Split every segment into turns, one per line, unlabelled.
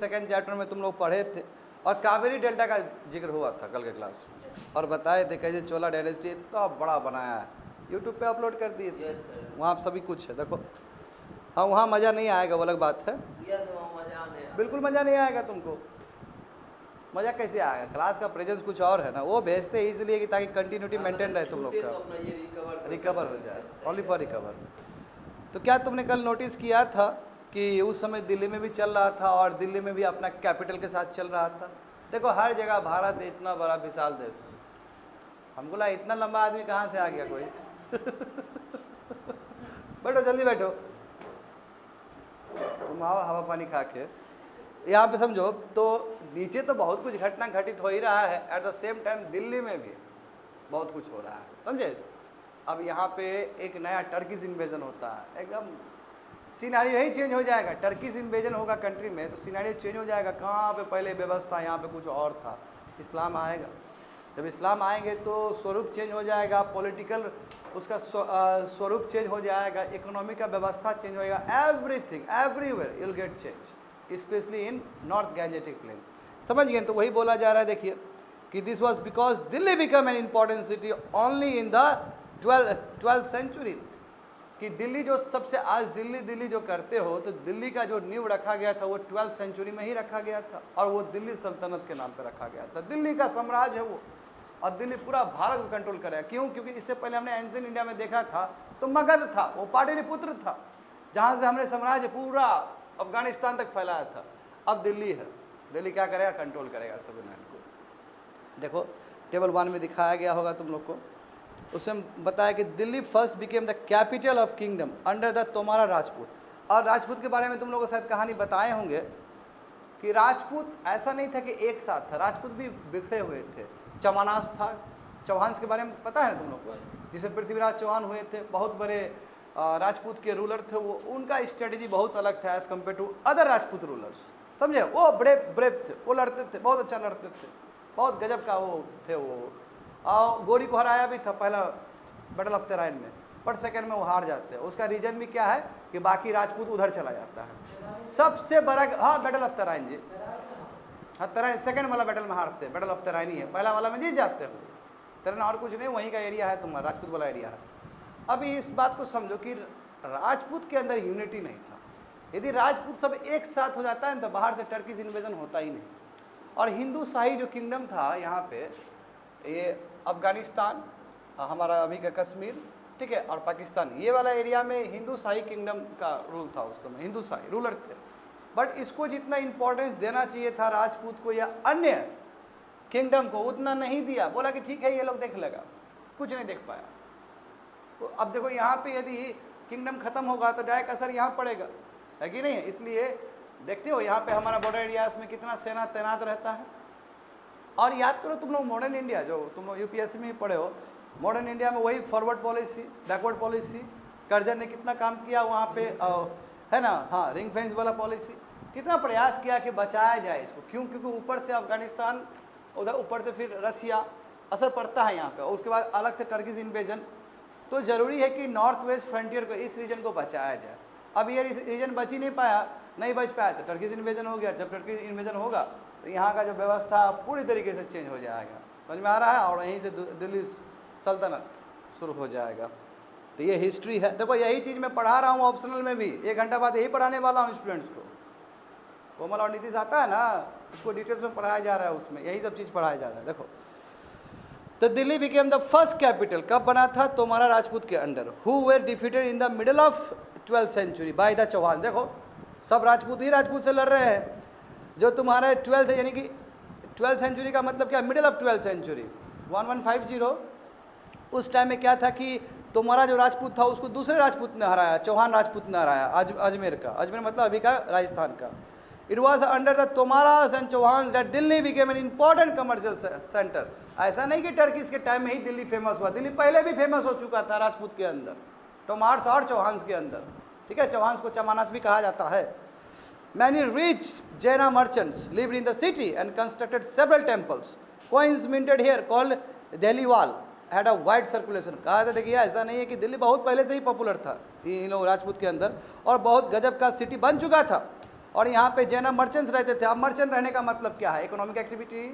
Second chapter में तुम लोग पढ़े थे, और कावेरी डेल्टा का जिक्र हुआ था कल के क्लास में, और बताए थे कैसे चोला डायनेस्टी इतना बड़ा बनाया है, यूट्यूब पे अपलोड कर दिए थे। वहाँ सभी कुछ है, देखो। हाँ, वहाँ मज़ा नहीं आएगा, वो अलग बात है। बिल्कुल मज़ा नहीं आएगा तुमको। मज़ा कैसे आएगा? क्लास का प्रेजेंस कुछ और है ना, वो भेजते हैं इसलिए कि ताकि कंटिन्यूटी मेंटेन रहे तुम लोग का, रिकवर हो जाए, ओनली फॉर रिकवर। तो क्या तुमने कल नोटिस किया था कि उस समय दिल्ली में भी चल रहा था, और दिल्ली में भी अपना कैपिटल के साथ चल रहा था। देखो हर जगह, भारत इतना बड़ा विशाल देश, हमको लगा इतना लंबा आदमी कहाँ से आ गया कोई। बैठो जल्दी बैठो, तुम आओ हवा पानी खा के। यहाँ पे समझो तो नीचे तो बहुत कुछ घटना घटित हो ही रहा है, at the same time Delhi में भी बहुत कुछ हो रहा है, समझे। अब यहाँ पे एक नया टर्किश इन्वेजन होता है, एकदम सिनेरियो ही चेंज हो जाएगा। टर्किश इन्वेजन होगा कंट्री में तो सिनेरियो चेंज हो जाएगा। कहाँ पे पहले व्यवस्था, यहाँ पे कुछ और था। इस्लाम आएगा, जब इस्लाम आएंगे तो स्वरूप चेंज हो जाएगा, पॉलिटिकल उसका स्वरूप चेंज हो जाएगा, इकोनॉमी का व्यवस्था चेंज हो जाएगा, everything everywhere will get change, specially in north Gangetic plain. समझ गए? तो वही बोला जा रहा है, देखिए कि this was because Delhi become an important city only in the 12th century. कि दिल्ली जो सबसे, आज दिल्ली जो करते हो, तो दिल्ली का जो नींव रखा गया था वो 12th सेंचुरी में ही रखा गया था, और वो दिल्ली सल्तनत के नाम पर रखा गया था। दिल्ली का साम्राज्य है वो, और दिल्ली पूरा भारत को कंट्रोल करेगा। क्यों? क्योंकि इससे पहले हमने एंशिएंट इंडिया में देखा था तो मगध था, वो पाटलिपुत्र था, जहाँ से हमने साम्राज्य पूरा अफगानिस्तान तक फैलाया था। अब दिल्ली है, दिल्ली क्या करेगा? कंट्रोल करेगा सभी लैंड को। देखो टेबल 1 में दिखाया गया होगा तुम लोग को, उसमें बताया कि Delhi first became the capital of kingdom under the Tomara Rajput. और राजपूत के बारे में तुम लोगों को शायद कहानी बताए होंगे कि राजपूत ऐसा नहीं था कि एक साथ था, राजपूत भी बिखरे हुए थे। चमानास था, चौहान के बारे में पता है ना तुम लोग को, जिसे पृथ्वीराज चौहान हुए थे, बहुत बड़े राजपूत के रूलर थे वो। उनका स्ट्रेटेजी बहुत अलग था as compare to other Rajput rulers, समझे। वो ब्रेव थे, वो लड़ते थे, बहुत अच्छा लड़ते थे, बहुत गजब का वो थे वो। और गोरी को हराया भी था पहला बैटल ऑफ तराइन में, पर सेकंड में वो हार जाते हैं। उसका रीजन भी क्या है कि बाकी राजपूत उधर चला जाता है। सबसे बड़ा, हाँ बैटल ऑफ तराइन जी, हाँ तराइन सेकंड वाला बैटल में हारते हैं, बैटल ऑफ तराइन ही है, पहला वाला में जीत जाते हो। तराइन और कुछ नहीं, वहीं का एरिया है तुम्हारा, राजपूत वाला एरिया है। अभी इस बात को समझो कि राजपूत के अंदर यूनिटी नहीं था। यदि राजपूत सब एक साथ हो जाता है तो बाहर से टर्किश इन्वेजन होता ही नहीं। और हिंदू शाही जो किंगडम था यहाँ पे, ये अफगानिस्तान, हमारा अभी का कश्मीर, ठीक है, और पाकिस्तान, ये वाला एरिया में हिंदू शाही किंगडम का रूल था उस समय, हिंदू शाही रूलर थे। बट इसको जितना इंपॉर्टेंस देना चाहिए था राजपूत को या अन्य किंगडम को, उतना नहीं दिया। बोला कि ठीक है ये लोग देख लेगा, कुछ नहीं देख पाया। तो अब देखो यहाँ पे यदि किंगडम खत्म होगा तो डायरेक्ट असर यहाँ पड़ेगा, है कि नहीं है। इसलिए देखते हो यहाँ पे हमारा बॉर्डर एरियाज में कितना सेना तैनात रहता है। और याद करो तुम लोग मॉडर्न इंडिया, जो तुम लोग यूपीएससी में ही पढ़े हो, मॉडर्न इंडिया में वही forward policy, backward policy, Curzon ने कितना काम किया वहाँ पे, है ना। हाँ, रिंग फेंस वाला पॉलिसी, कितना प्रयास किया कि बचाया जाए इसको। क्यों? क्योंकि ऊपर से अफगानिस्तान, उधर ऊपर से फिर रसिया, असर पड़ता है यहाँ पे, और उसके बाद अलग से टर्किश इन्वेजन। तो ज़रूरी है कि नॉर्थ वेस्ट फ्रंटियर को, इस रीजन को बचाया जाए। अब ये रीजन बच ही नहीं पाया, नहीं बच पाया तो टर्किश इन्वेजन हो गया। जब टर्किश इन्वेजन होगा तो यहाँ का जो व्यवस्था पूरी तरीके से चेंज हो जाएगा, समझ में आ रहा है। और यहीं से दिल्ली सल्तनत शुरू हो जाएगा। तो ये हिस्ट्री है। देखो यही चीज़ मैं पढ़ा रहा हूँ ऑप्शनल में भी, 1 घंटा बाद यही पढ़ाने वाला हूँ स्टूडेंट्स को। कोमल और नीतीश आता है ना, उसको डिटेल्स में पढ़ाया जा रहा है, उसमें यही सब चीज़ पढ़ाया जा रहा है। देखो तो Delhi became the first capital, कब बना था? तोमारा राजपूत के under, who were defeated in the middle of 12th century by the Chauhan. देखो सब राजपूत ही राजपूत से लड़ रहे हैं। जो तुम्हारा 12th यानी कि 12th सेंचुरी का मतलब क्या? Middle of 12th century 1150। उस टाइम में क्या था कि तुम्हारा जो राजपूत था उसको दूसरे राजपूत ने हराया, चौहान राजपूत ने हराया, अजमेर का, अजमेर मतलब अभी का राजस्थान का। It was under the Tomaras and Chauhan that Delhi became an important commercial centre. ऐसा नहीं कि टर्किश के टाइम में ही दिल्ली फेमस हुआ, दिल्ली पहले भी फेमस हो चुका था राजपूत के अंदर, तोमार्स और चौहान्स के अंदर, ठीक है। चौहान्स को चमानास भी कहा जाता है। Many rich Jaina merchants lived in the city and constructed several temples. Coins minted here called Delhiwal had a wide circulation. कहा था देखिए ऐसा नहीं है कि दिल्ली बहुत पहले से ही पॉपुलर था इन लोग राजपूत के अंदर, और बहुत गजब का सिटी बन चुका था। और यहाँ पे जैना मर्चेंट्स रहते थे। अब मर्चेंट रहने का मतलब क्या है? Economic activity.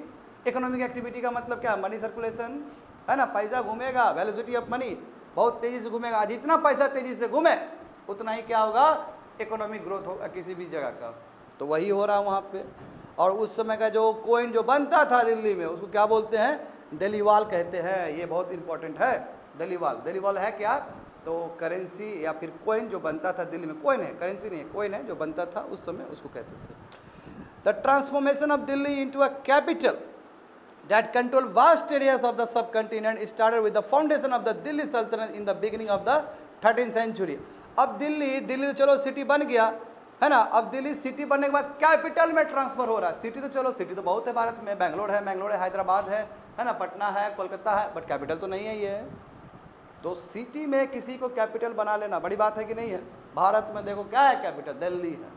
इकोनॉमिक एक्टिविटी का मतलब क्या है? मनी सर्कुलेशन, है ना, पैसा घूमेगा, वेलोसिटी ऑफ मनी बहुत तेज़ी से घूमेगा। जितना पैसा तेज़ी से घूमे उतना ही क्या होगा? इकोनॉमिक ग्रोथ होगा किसी भी जगह का। तो वही हो रहा है वहाँ पे। और उस समय का जो कोइन जो बनता था दिल्ली में उसको क्या बोलते हैं? दिल्लीवाल कहते हैं। ये बहुत इंपॉर्टेंट है, दिल्लीवाल। दिल्लीवाल है क्या? तो करेंसी या फिर कोइन जो बनता था दिल्ली में, कोइन है, करेंसी नहीं है, कोइन है, जो बनता था उस समय उसको कहते थे। The transformation of Delhi into a capital that control vast areas of the subcontinent started with the foundation of the Delhi Sultanate in the beginning of the 13th century। अब दिल्ली तो चलो सिटी बन गया, है ना। अब दिल्ली सिटी बनने के बाद कैपिटल में ट्रांसफर हो रहा है। सिटी तो चलो, सिटी तो बहुत है भारत में, बेंगलोर है, हैदराबाद है ना, पटना है, कोलकाता है, बट कैपिटल तो नहीं है ये। तो सिटी में किसी को कैपिटल बना लेना बड़ी बात है कि नहीं है? भारत में देखो क्या है कैपिटल? दिल्ली है।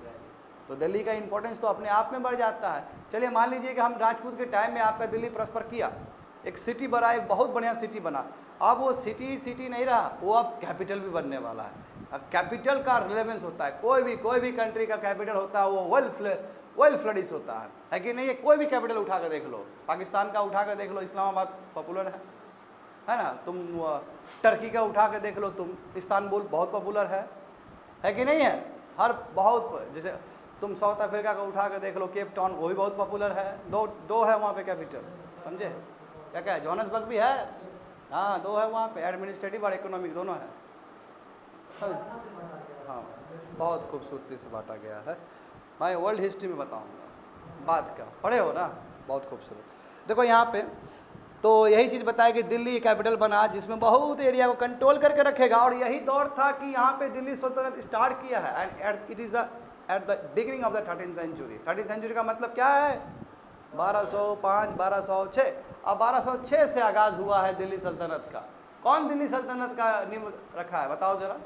तो दिल्ली का इंपॉर्टेंस तो अपने आप में बढ़ जाता है। चलिए मान लीजिए कि हम राजपूत के टाइम में आपका दिल्ली प्रॉस्पर किया, एक सिटी बना, एक बहुत बढ़िया सिटी बना। अब वो सिटी नहीं रहा, वो अब कैपिटल भी बनने वाला है। अब कैपिटल का रिलेवेंस होता है, कोई भी कंट्री का कैपिटल होता है वो वेल फ्लरिश होता है कि नहीं? है कोई भी कैपिटल उठा कर देख लो, पाकिस्तान का उठा कर देख लो, इस्लामाबाद पॉपुलर है ना। तुम टर्की का उठा कर देख लो, तुम इस्तांबुल बहुत पॉपुलर है कि नहीं है? हर बहुत, जैसे तुम साउथ अफ्रीका का उठा कर देख लो, केप टाउन, वो भी बहुत पॉपुलर है। दो है वहाँ पे कैपिटल, समझे? क्या है? जोहान्सबर्ग भी है, हाँ, दो है वहाँ पे, एडमिनिस्ट्रेटिव और इकोनॉमिक दोनों है। हाँ, बहुत खूबसूरती से बांटा गया है। मैं वर्ल्ड हिस्ट्री में बताऊँगा बात का, पढ़े हो ना, बहुत खूबसूरत। देखो यहाँ पे तो यही चीज़ बताया कि दिल्ली कैपिटल बना जिसमें बहुत एरिया को कंट्रोल करके रखेगा। और यही दौर था कि यहाँ पे दिल्ली सल्तनत स्टार्ट किया है, and it is at the beginning of the 13th century. 13th century का मतलब क्या है? 1205, 1206। अब 1206 से आगाज़ हुआ है दिल्ली सल्तनत का। कौन दिल्ली सल्तनत का नींव रखा है बताओ जरा?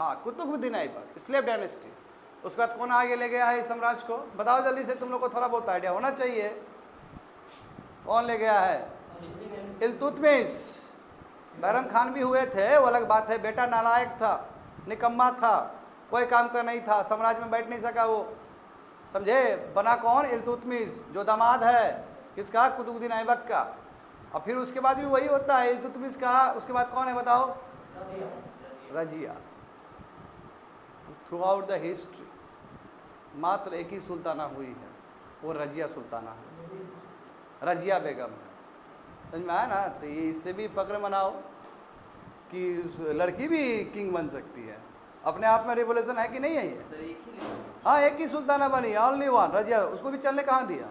हाँ, कुतुबुद्दीन ऐबक, स्लेव डायनेस्टी। उसके बाद कौन आगे ले गया है इस साम्राज्य को? बताओ जल्दी से, तुम लोग को थोड़ा बहुत आइडिया होना चाहिए। कौन ले गया है? इल्तुतमिश। बैरम खान भी हुए थे, वो अलग बात है, बेटा नालायक था, निकम्मा था, कोई काम का नहीं था, साम्राज्य में बैठ नहीं सका वो, समझे? बना कौन? इल्तुतमिश, जो दामाद है किसका? कुतुबुद्दीन ऐबक का। और फिर उसके बाद भी वही होता है, इल्तुतमिश का। उसके बाद कौन है बताओ? Razia. Through out the history मात्र एक ही सुल्ताना हुई है, वो रजिया सुल्ताना है, रजिया बेगम है। समझ में आया ना? तो ये इससे भी फक्र मनाओ कि लड़की भी किंग बन सकती है। अपने आप में रिवोल्यूशन है कि नहीं है ये? हाँ, एक ही सुल्ताना बनी, ओनली वन, रजिया। उसको भी चलने कहाँ दिया?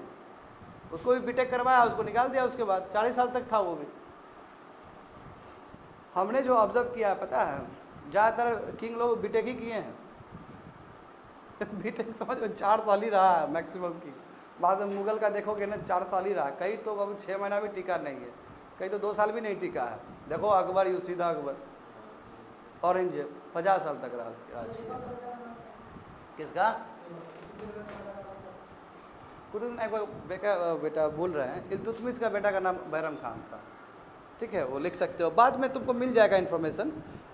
उसको भी बीटेक करवाया, उसको निकाल दिया। उसके बाद 40 साल तक था वो भी। हमने जो ऑब्जर्व किया है पता है, ज़्यादातर किंग लोग बीटेक ही किए हैं। बीटेक समझ में 4 साल ही रहा है मैक्सिमम किंग। बाद में मुगल का देखोगे ना 4 साल ही रहा, कई तो अब 6 महीना भी टिका नहीं है, कई तो 2 साल भी नहीं टिका है। देखो अकबर, यूसीदा अकबर, औरंगजेब 50 साल तक रहा राज किया। किसका? कुतुब ऐबक बेटा बोल रहे हैं, इल्तुतमिश का बेटा का नाम बैरम खान था। ठीक है, वो लिख सकते हो, बाद में तुमको मिल जाएगा इन्फॉर्मेशन।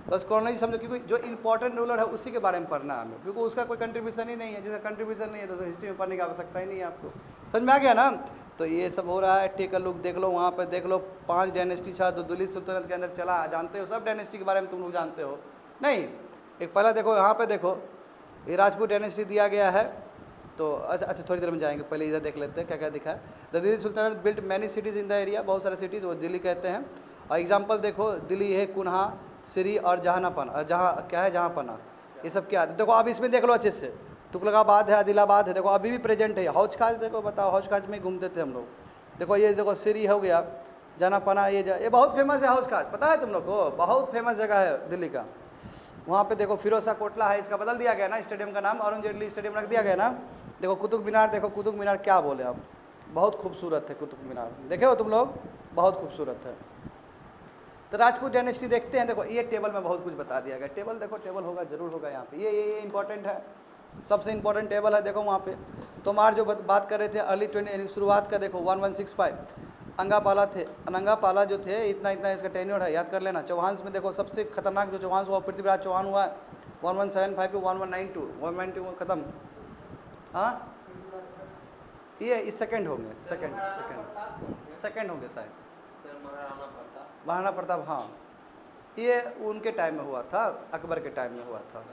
बस कॉर्नरी समझो, क्योंकि जो इंपॉर्टेंट रूलर है उसी के बारे में पढ़ना है हमें, क्योंकि उसका कोई कंट्रीब्यूशन ही नहीं है। जिसका कंट्रीब्यूशन नहीं है तो हिस्ट्री में पढ़ने की आवश्यकता ही नहीं है आपको। समझ में आ गया ना? तो ये सब हो रहा है। टेक अ लुक, देख लो वहाँ पर, देख लो 5 डायनेस्टी था जो दिल्ली सुल्तानत के अंदर चला। जानते हो सब डायनेस्टी के बारे में? तुम लोग जानते हो नहीं? एक पहला देखो, यहाँ पर देखो, ये राजपूत डायनेस्टी दिया गया है। तो अच्छा थोड़ी देर में जाएंगे, पहले इधर देख लेते हैं क्या क्या दिखा है। The Delhi Sultanate built many cities in the area, बहुत सारे सिटीज़ वो दिल्ली कहते हैं। और एग्जाम्पल देखो, दिल्ली है, कुन्हा, सिरी और जहानापना, जहाँ क्या है, जहाँपना, ये सब क्या है। देखो अब इसमें देख लो अच्छे से, तुगलकाबाद है, आदिलाबाद है, देखो अभी भी प्रेजेंट है। हौज खास देखो, बताओ, हौज खास में घूमते थे हम लोग। देखो ये देखो, सिरी हो गया, जहानापना, ये बहुत फेमस है हौज खास, पता है तुम लोग को? बहुत फेमस जगह है दिल्ली का। वहाँ पे देखो फिरोज शाह कोटला है, इसका बदल दिया गया ना स्टेडियम का नाम, अरुण जेटली स्टेडियम रख दिया गया ना। देखो कुतुब मीनार, देखो कुतुब मीनार क्या बोले आप, बहुत खूबसूरत है कुतुब मीनार, देखे हो तुम लोग? बहुत खूबसूरत है। तो राजपूत डायनेस्टी देखते हैं। देखो ये टेबल में बहुत कुछ बता दिया गया। टेबल देखो, टेबल होगा जरूर होगा यहाँ पे, ये इंपॉर्टेंट है, सबसे इंपॉर्टेंट टेबल है। देखो वहाँ पे तोमार जो बात कर रहे थे अर्ली 20 शुरुआत का, देखो 1165 अंगापाला थे। अनंगापाला जो थे, इतना इसका टेन्योर है, याद कर लेना। चौहान में देखो सबसे खतरनाक जो चौहान हुआ, पृथ्वीराज चौहान हुआ है, 1175 पे 1192 1192 खत्म। हाँ ये इस सेकंड होंगे, सेकंड होंगे शायद महाराणा प्रताप। हाँ ये उनके टाइम में हुआ था, अकबर के टाइम में हुआ था।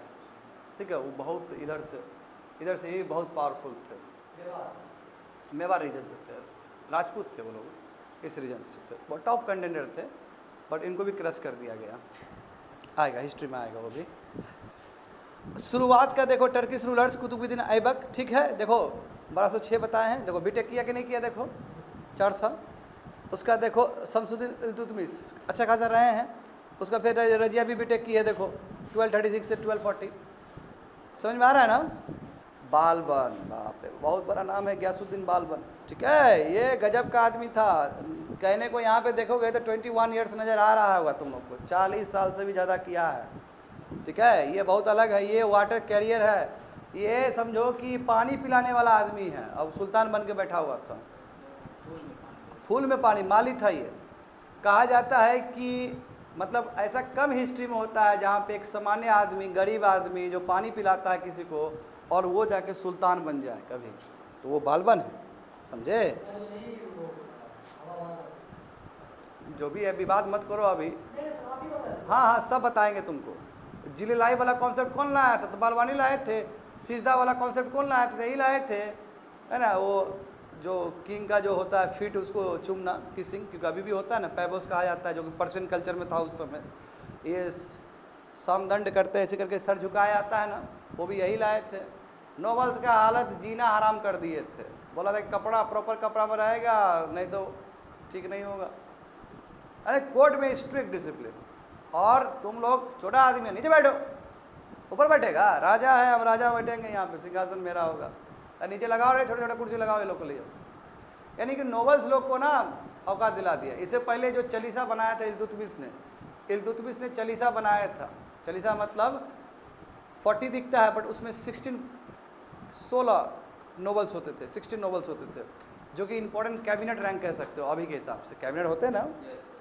ठीक है, वो बहुत इधर से ही बहुत पावरफुल थे, मेवाड़ रीजन से थे, राजपूत थे वो लोग, इस रीजन से थे, बहुत टॉप कंटेंडर थे, बट इनको भी क्रश कर दिया गया। आएगा हिस्ट्री में आएगा वो भी। शुरुआत का देखो टर्किश रूलर्स कुतुबुद्दीन ऐबक। ठीक है, देखो 1206 बताए हैं। देखो बीटेक किया कि नहीं किया, देखो 4 साल। उसका देखो शमसुद्दीन इल्तुतमिश अच्छा खासा रहे हैं। उसका फिर रजिया भी बीटेक की है, देखो 1236 से 1240। समझ में आ रहा है ना। बालबन, बाप रे बहुत बड़ा नाम है, गयासुद्दीन बालबन। ठीक है, ये गजब का आदमी था। कहने को यहाँ पे देखोगे तो 21 ईयर्स नज़र आ रहा होगा तुम लोग को, 40 साल से भी ज़्यादा किया है। ठीक है, ये बहुत अलग है, ये वाटर कैरियर है, ये समझो कि पानी पिलाने वाला आदमी है। अब सुल्तान बन के बैठा हुआ था, फूल में पानी, माली था ये। कहा जाता है कि मतलब ऐसा कम हिस्ट्री में होता है जहाँ पे एक सामान्य आदमी, गरीब आदमी जो पानी पिलाता है किसी को, और वो जाके सुल्तान बन जाए कभी, तो वो बालबन है। समझे, जो भी है विवाद मत करो अभी। हाँ हाँ सब बताएंगे तुमको। जिलेलाई वाला कॉन्सेप्ट कौन लाया था, तो बालवानी लाए थे। सिजदा वाला कॉन्सेप्ट कौन लाया था, यही लाए थे, है ना। वो जो किंग का जो होता है फीट, उसको चूमना, किसिंग, क्योंकि अभी भी होता है ना, पैबोस कहा जाता है, जो कि पर्शियन कल्चर में था उस समय। ये समदंड करते ऐसे करके सर झुकाया जाता है ना, वो भी यही लाए थे। नॉवेल्स का हालत जीना हराम कर दिए थे, बोला था कि कपड़ा प्रॉपर कपड़ा में रहेगा नहीं तो ठीक नहीं होगा। अरे कोर्ट में स्ट्रिक्ट डिसिप्लिन, और तुम लोग छोटा आदमी है, नीचे बैठो, ऊपर बैठेगा, राजा है, हम राजा बैठेंगे यहाँ पे, सिंहासन मेरा होगा, नीचे लगाओ रे, छोटे छोटे कुर्सी लगाओ ये लोग को ले जाओ। यानी कि नॉवेल्स लोग को ना औकात दिला दिया। इससे पहले जो चालीसा बनाया था इल्तुतमिश ने चालीसा बनाया था। चालीसा मतलब 40 दिखता है, बट उसमें 16 नॉवेल्स होते थे, 16 नॉवेल्स होते थे, जो कि इंपॉर्टेंट कैबिनेट रैंक कह सकते हो अभी के हिसाब से। कैबिनेट होते हैं ना,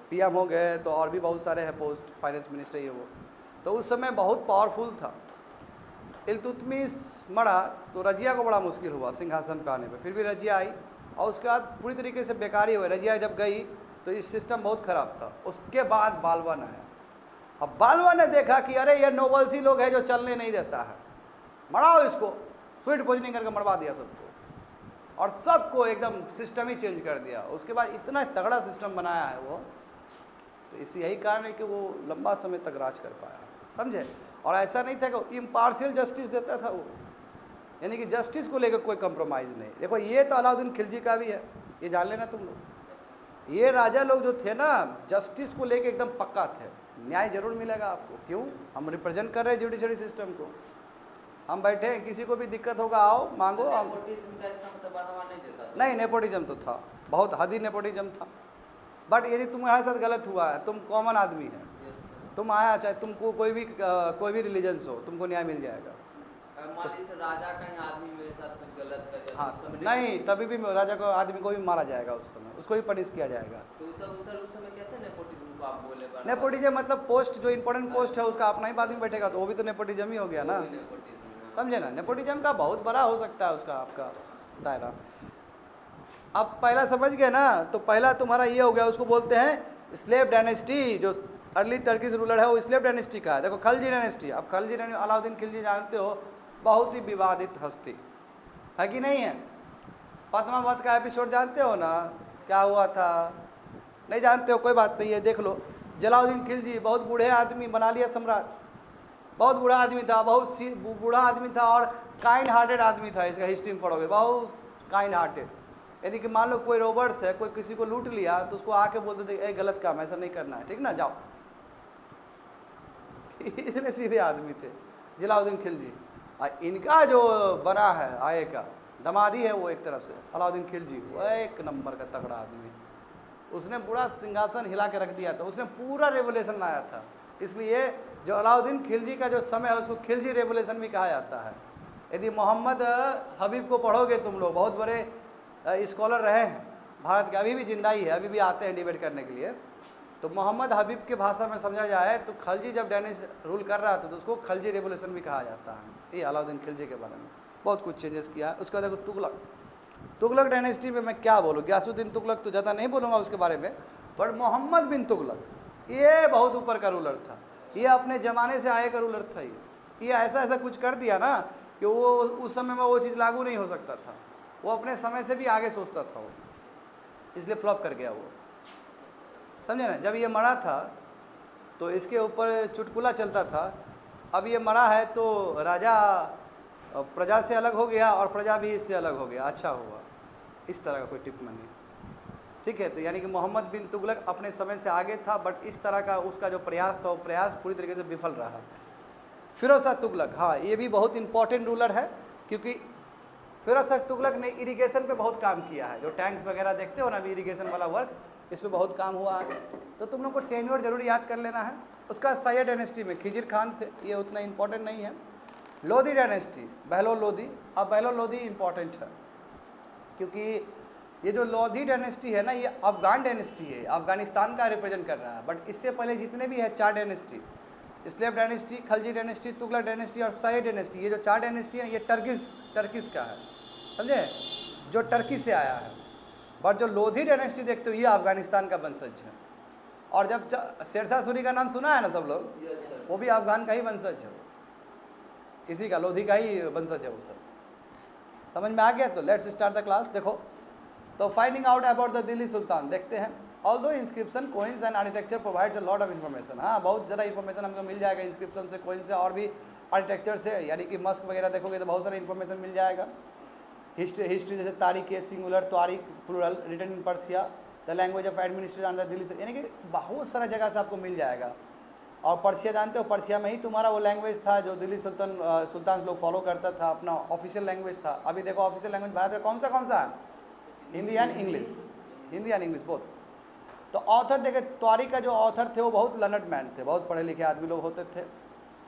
पीएम हो गए, तो और भी बहुत सारे हैं पोस्ट, फाइनेंस मिनिस्टर ये वो, तो उस समय बहुत पावरफुल था। इल्तुतमिश मरा तो रजिया को बड़ा मुश्किल हुआ सिंहासन पे आने पे, फिर भी रजिया आई, और उसके बाद पूरी तरीके से बेकारी हुई। रजिया जब गई तो इस सिस्टम बहुत ख़राब था। उसके बाद बालबन आया। अब बालबन ने देखा कि अरे ये नॉवेल्स ही लोग हैं जो चलने नहीं देता है, मराओ इसको, स्वीट पॉइजनिंग करके मरवा दिया सबको, और सबको एकदम सिस्टम ही चेंज कर दिया। उसके बाद इतना तगड़ा सिस्टम बनाया है वो, तो इस यही कारण है कि वो लंबा समय तक राज कर पाया। समझे, और ऐसा नहीं था कि इम्पार्शियल जस्टिस देता था वो, यानी कि जस्टिस को लेकर कोई कंप्रोमाइज़ नहीं। देखो ये तो अलाउद्दीन खिलजी का भी है, ये जान लेना तुम लोग। ये राजा लोग जो थे ना, जस्टिस को लेकर एकदम पक्का थे, न्याय जरूर मिलेगा आपको। क्यों, हम रिप्रेजेंट कर रहे हैं जुडिशरी सिस्टम को, हम बैठे हैं, किसी को भी दिक्कत होगा आओ मांगो। नहीं, नेपोटिज्म तो था, बहुत हद ही नेपोटिज्म था। बट यदि तुम्हारे साथ गलत हुआ है, तुम कॉमन आदमी है, तुम आया, चाहे तुमको कोई भी रिलीजन हो, तुमको न्याय मिल जाएगा।
राजा कहीं आदमी मेरे साथ कुछ गलत कर जाए,
हाँ नहीं, तभी भी राजा को, आदमी को भी मारा जाएगा उस समय, उसको भी पनिश किया जाएगा।
तो तब सर उस समय कैसे नेपोटिज्म को आप बोले?
नेपोटिज्म मतलब पोस्ट, जो इंपॉर्टेंट पोस्ट है उसका अपना ही आदमी बैठेगा, तो वो भी तो नेपोटिज्म ही हो गया ना। समझे ना, नेपोटिज्म का बहुत बड़ा हो सकता है उसका आपका दायरा। अब पहला समझ गए ना, तो पहला तुम्हारा ये हो गया, उसको बोलते हैं स्लेव डायनेस्टी। जो अर्ली टर्किश रूलर है वो स्लेव डायनेस्टी का है। देखो खलजी डायनेस्टी, अब खलजी अलाउद्दीन खिलजी जानते हो, बहुत ही विवादित हस्ती है कि नहीं है। पद्मावत का एपिसोड जानते हो ना, क्या हुआ था, नहीं जानते हो, कोई बात नहीं है, देख लो। जलालुद्दीन खिलजी बहुत बूढ़े आदमी, बना लिया सम्राट, बहुत बूढ़ा आदमी था, बहुत बूढ़ा आदमी था, और काइंड हार्टेड आदमी था। इसका हिस्ट्री में पढ़ोगे, बहुत काइंड हार्टेड। यदि कि मान लो कोई रॉबर्ट्स है, कोई किसी को लूट लिया, तो उसको आके बोलते थे ए गलत काम, ऐसा नहीं करना है, ठीक ना, जाओ। इतने सीधे आदमी थे जलालुद्दीन खिलजी। इनका जो बना है आए का दमादी है वो, एक तरफ से अलाउद्दीन खिलजी, वो एक नंबर का तगड़ा आदमी। उसने पूरा सिंहासन हिला के रख दिया था, उसने पूरा रेवोल्यूशन लाया था। इसलिए जो अलाउद्दीन खिलजी का जो समय है उसको खिलजी रेवोल्यूशन भी कहा जाता है। यदि मोहम्मद हबीब को पढ़ोगे तुम लोग, बहुत बड़े स्कॉलर रहे हैं भारत के, अभी भी जिंदा ही है, अभी भी आते हैं डिबेट करने के लिए। तो मोहम्मद हबीब के भाषा में समझा जाए तो खलजी जब डैनिश रूल कर रहा था तो उसको खलजी रेवोल्यूशन भी कहा जाता है। ये अलाउद्दीन खिलजी के बारे में बहुत कुछ चेंजेस किया है। उसके बाद देखो तुगलक, तुगलक डायनेस्टी में मैं क्या बोलूँ, गयासुद्दीन तुगलक तो ज़्यादा नहीं बोलूँगा उसके बारे में, पर मोहम्मद बिन तुगलक ये बहुत ऊपर का रूलर था। ये अपने ज़माने से आए का रूलर था। ये ऐसा ऐसा कुछ कर दिया ना कि वो उस समय में वो चीज़ लागू नहीं हो सकता था। वो अपने समय से भी आगे सोचता था वो, इसलिए फ्लॉप कर गया वो, समझे ना। जब ये मरा था तो इसके ऊपर चुटकुला चलता था, अब ये मरा है तो राजा प्रजा से अलग हो गया और प्रजा भी इससे अलग हो गया, अच्छा हुआ। इस तरह का कोई टिप्पणी, ठीक है। तो यानी कि मोहम्मद बिन तुगलक अपने समय से आगे था, बट इस तरह का उसका जो प्रयास था वो प्रयास पूरी तरीके से विफल रहा। फिरोज शाह तुगलक, हाँ ये भी बहुत इंपॉर्टेंट रूलर है, क्योंकि फिरोज शाह तुगलक ने इरिगेशन पे बहुत काम किया है। जो टैंक्स वगैरह देखते हो ना, अभी इरिगेशन वाला वर्क, इस पर बहुत काम हुआ है। तो तुम लोग को टेन्योर जरूर याद कर लेना है। उसका सैयद डायनेस्टी में खिजिर खान थे, ये उतना इंपॉर्टेंट नहीं है। लोधी डायनेस्टी, बहलोल लोधी, अब बहलोल लोधी इंपॉर्टेंट है क्योंकि ये जो लोधी डायनेस्टी है ना, ये अफगान डायनेस्टी है, अफगानिस्तान का रिप्रेजेंट कर रहा है। बट इससे पहले जितने भी है 4 dynasty, slave dynasty, Khalji dynasty, Tughlaq dynasty और सैयद डायनेस्टी, ये जो 4 डायनेस्टी है ये टर्किस का है, समझे, जो टर्की से आया है। बट जो लोधी डायनेस्टी देखते हो ये अफगानिस्तान का वंशज है। और जब शेरशाह सूरी का नाम सुना है ना सब लोग,
यस सर।
वो भी अफगान का ही वंशज है, इसी का लोधी का ही वंशज है वो सब। समझ में आ गया? तो लेट्स स्टार्ट द क्लास। देखो तो finding out about the Delhi sultan देखते हैं। Although inscription, coins and architecture provides a lot of information. हाँ बहुत ज़्यादा इन्फॉर्मेशन हमको मिल जाएगा इंस्क्रिप्शन से, कोइन से और भी आर्किटेक्चर से, यानी कि मस्क वगैरह देखोगे तो बहुत सारा इन्फॉर्मेशन मिल जाएगा। हिस्ट्री जैसे तारीख है सिंगुलर, तारीख plural, written in Persia, the language of administration the Delhi, यानी कि बहुत सारा जगह से आपको मिल जाएगा। और पर्सिया जानते हो, पर्सिया में ही तुम्हारा वो लैंग्वेज था जो दिल्ली सुल्तान लोग फॉलो करता था, अपना ऑफिशियल लैंग्वेज था। अभी देखो ऑफिशियल लैंग्वेज भारत का कौन सा है? Hindi and English, Hindi and English both. तो ऑथर देखे, तारीख का जो ऑथर थे वो बहुत लर्नड मैन थे, बहुत पढ़े लिखे आदमी लोग होते थे।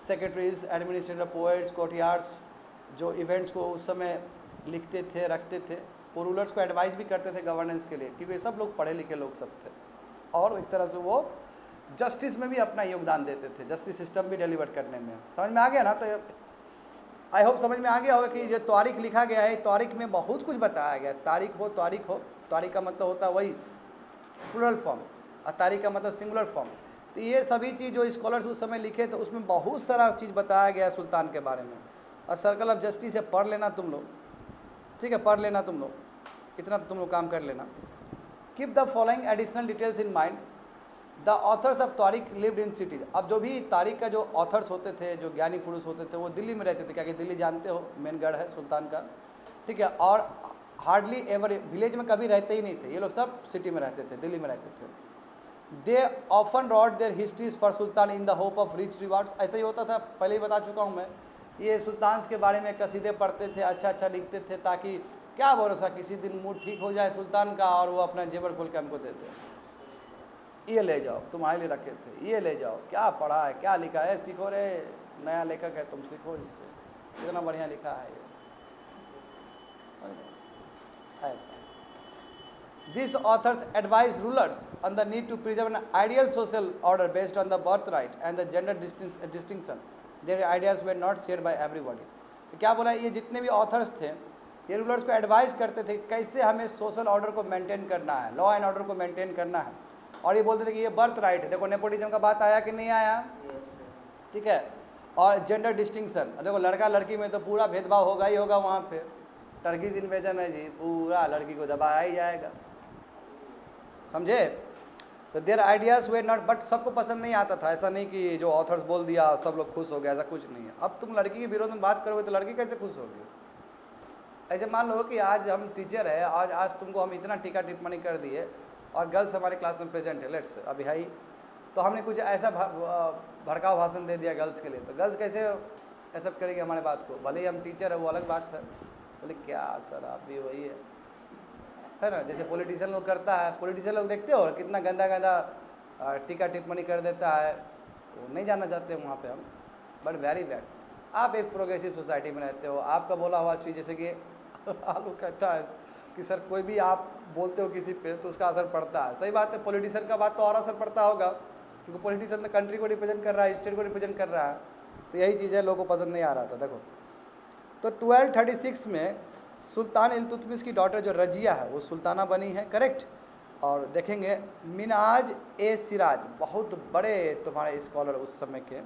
सेक्रेटरीज, एडमिनिस्ट्रेटर, पोएट्स, कोर्टियार्ड्स, जो इवेंट्स को उस समय लिखते थे, रखते थे, वो रूलर्स को एडवाइस भी करते थे गवर्नेंस के लिए, क्योंकि सब लोग पढ़े लिखे लोग सब थे। और एक तरह से वो जस्टिस में भी अपना योगदान देते थे, जस्टिस सिस्टम भी डिलीवर करने में। समझ में आ गया ना? तो आई होप समझ में आ गया होगा कि ये तारीख लिखा गया है, तारीख में बहुत कुछ बताया गया है। तारीख हो, तारीख का मतलब होता है वही प्लूरल फॉर्म, और तारीख का मतलब सिंगुलर फॉर्म। तो ये सभी चीज़ जो स्कॉलर्स उस समय लिखे थे उसमें बहुत सारा चीज़ बताया गया है सुल्तान के बारे में। और सर्कल ऑफ जस्टिस है, पढ़ लेना तुम लोग, ठीक है, पढ़ लेना तुम लोग, इतना तुम लोग काम कर लेना। Keep the following additional details in mind. The authors of तारीख लिव्ड इन सिटीज़। अब जो भी तारीख का जो ऑथर्स होते थे, जो ज्ञानी पुरुष होते थे, वो दिल्ली में रहते थे, क्या कि दिल्ली जानते हो मेन गढ़ है सुल्तान का, ठीक है। और हार्डली एवर विलेज में कभी रहते ही नहीं थे, ये लोग सब सिटी में रहते थे, दिल्ली में रहते थे। They often wrote their histories for sultan in the hope of rich rewards. ऐसा ही होता था, पहले ही बता चुका हूँ मैं। ये सुल्तान के बारे में कसीदे पढ़ते थे, अच्छा लिखते थे, ताकि क्या भरोसा किसी दिन मूड ठीक हो जाए सुल्तान का और वो अपना जेवर खोल के हमको देते, ये ले जाओ, तुम्हारे लिए रखे थे, ये ले जाओ, क्या पढ़ा है, क्या लिखा है, सीखो रे, नया लेखक है, तुम सीखो इससे, कितना बढ़िया लिखा है ये, ऐसा। These authors advise rulers on the need to preserve an ideal social order based on the birthright and the gender distinction. Their ideas were not shared by everybody. तो क्या बोला, ये जितने भी ऑथर्स थे ये रूलर्स को एडवाइस करते थे कैसे हमें सोशल ऑर्डर को मेंटेन करना है, लॉ एंड ऑर्डर को मेंटेन करना है। और ये बोलते थे कि ये बर्थ राइट है। देखो नेपोटिज्म का बात आया कि नहीं आया, ठीक है। और जेंडर डिस्टिंक्शन, देखो लड़का लड़की में तो पूरा भेदभाव होगा ही होगा वहाँ पे। टर्किश इन्वेजन है जी, पूरा लड़की को दबाया ही जाएगा, समझे। तो there ideas way not, but सबको पसंद नहीं आता था। ऐसा नहीं कि जो ऑथर्स बोल दिया सब लोग खुश हो गए, ऐसा कुछ नहीं है। अब तुम लड़की के विरोध में बात करोगे तो लड़की कैसे खुश होगी? ऐसे मान लो कि आज हम टीचर है, आज तुमको हम इतना टीका टिप्पणी कर दिए और गर्ल्स हमारे क्लास में प्रेजेंट है, लेट्स अभी है ही, तो हमने कुछ ऐसा भड़काऊ भाषण दे दिया गर्ल्स के लिए, तो गर्ल्स कैसे एक्सेप्ट करेगी हमारे बात को? भले ही हम टीचर है वो अलग बात है, बोले क्या सर आप भी वही है ना। जैसे पॉलिटिशियन लोग करता है, पॉलिटिशियन लोग देखते हो कितना गंदा टीका टिप्पणी कर देता है, वो नहीं जाना चाहते वहाँ पे हम, बट वेरी बैड। आप एक प्रोग्रेसिव सोसाइटी में रहते हो, आपका बोला हुआ चीज़, जैसे कि आलू कहता है कि सर कोई भी आप बोलते हो किसी पे तो उसका असर पड़ता है। सही बात है, पॉलिटिशियन का बात तो और असर पड़ता होगा, क्योंकि पॉलिटिशियन तो कंट्री को रिप्रेजेंट कर रहा है, स्टेट को रिप्रेजेंट कर रहा है। तो यही चीज़ है, लोगों को पसंद नहीं आ रहा था। देखो तो 1236 में सुल्तान इल्तुतमिश की डॉटर जो रजिया है वो सुल्ताना बनी है, करेक्ट। और देखेंगे मिनाज ए सिराज, बहुत बड़े तुम्हारे स्कॉलर उस समय के,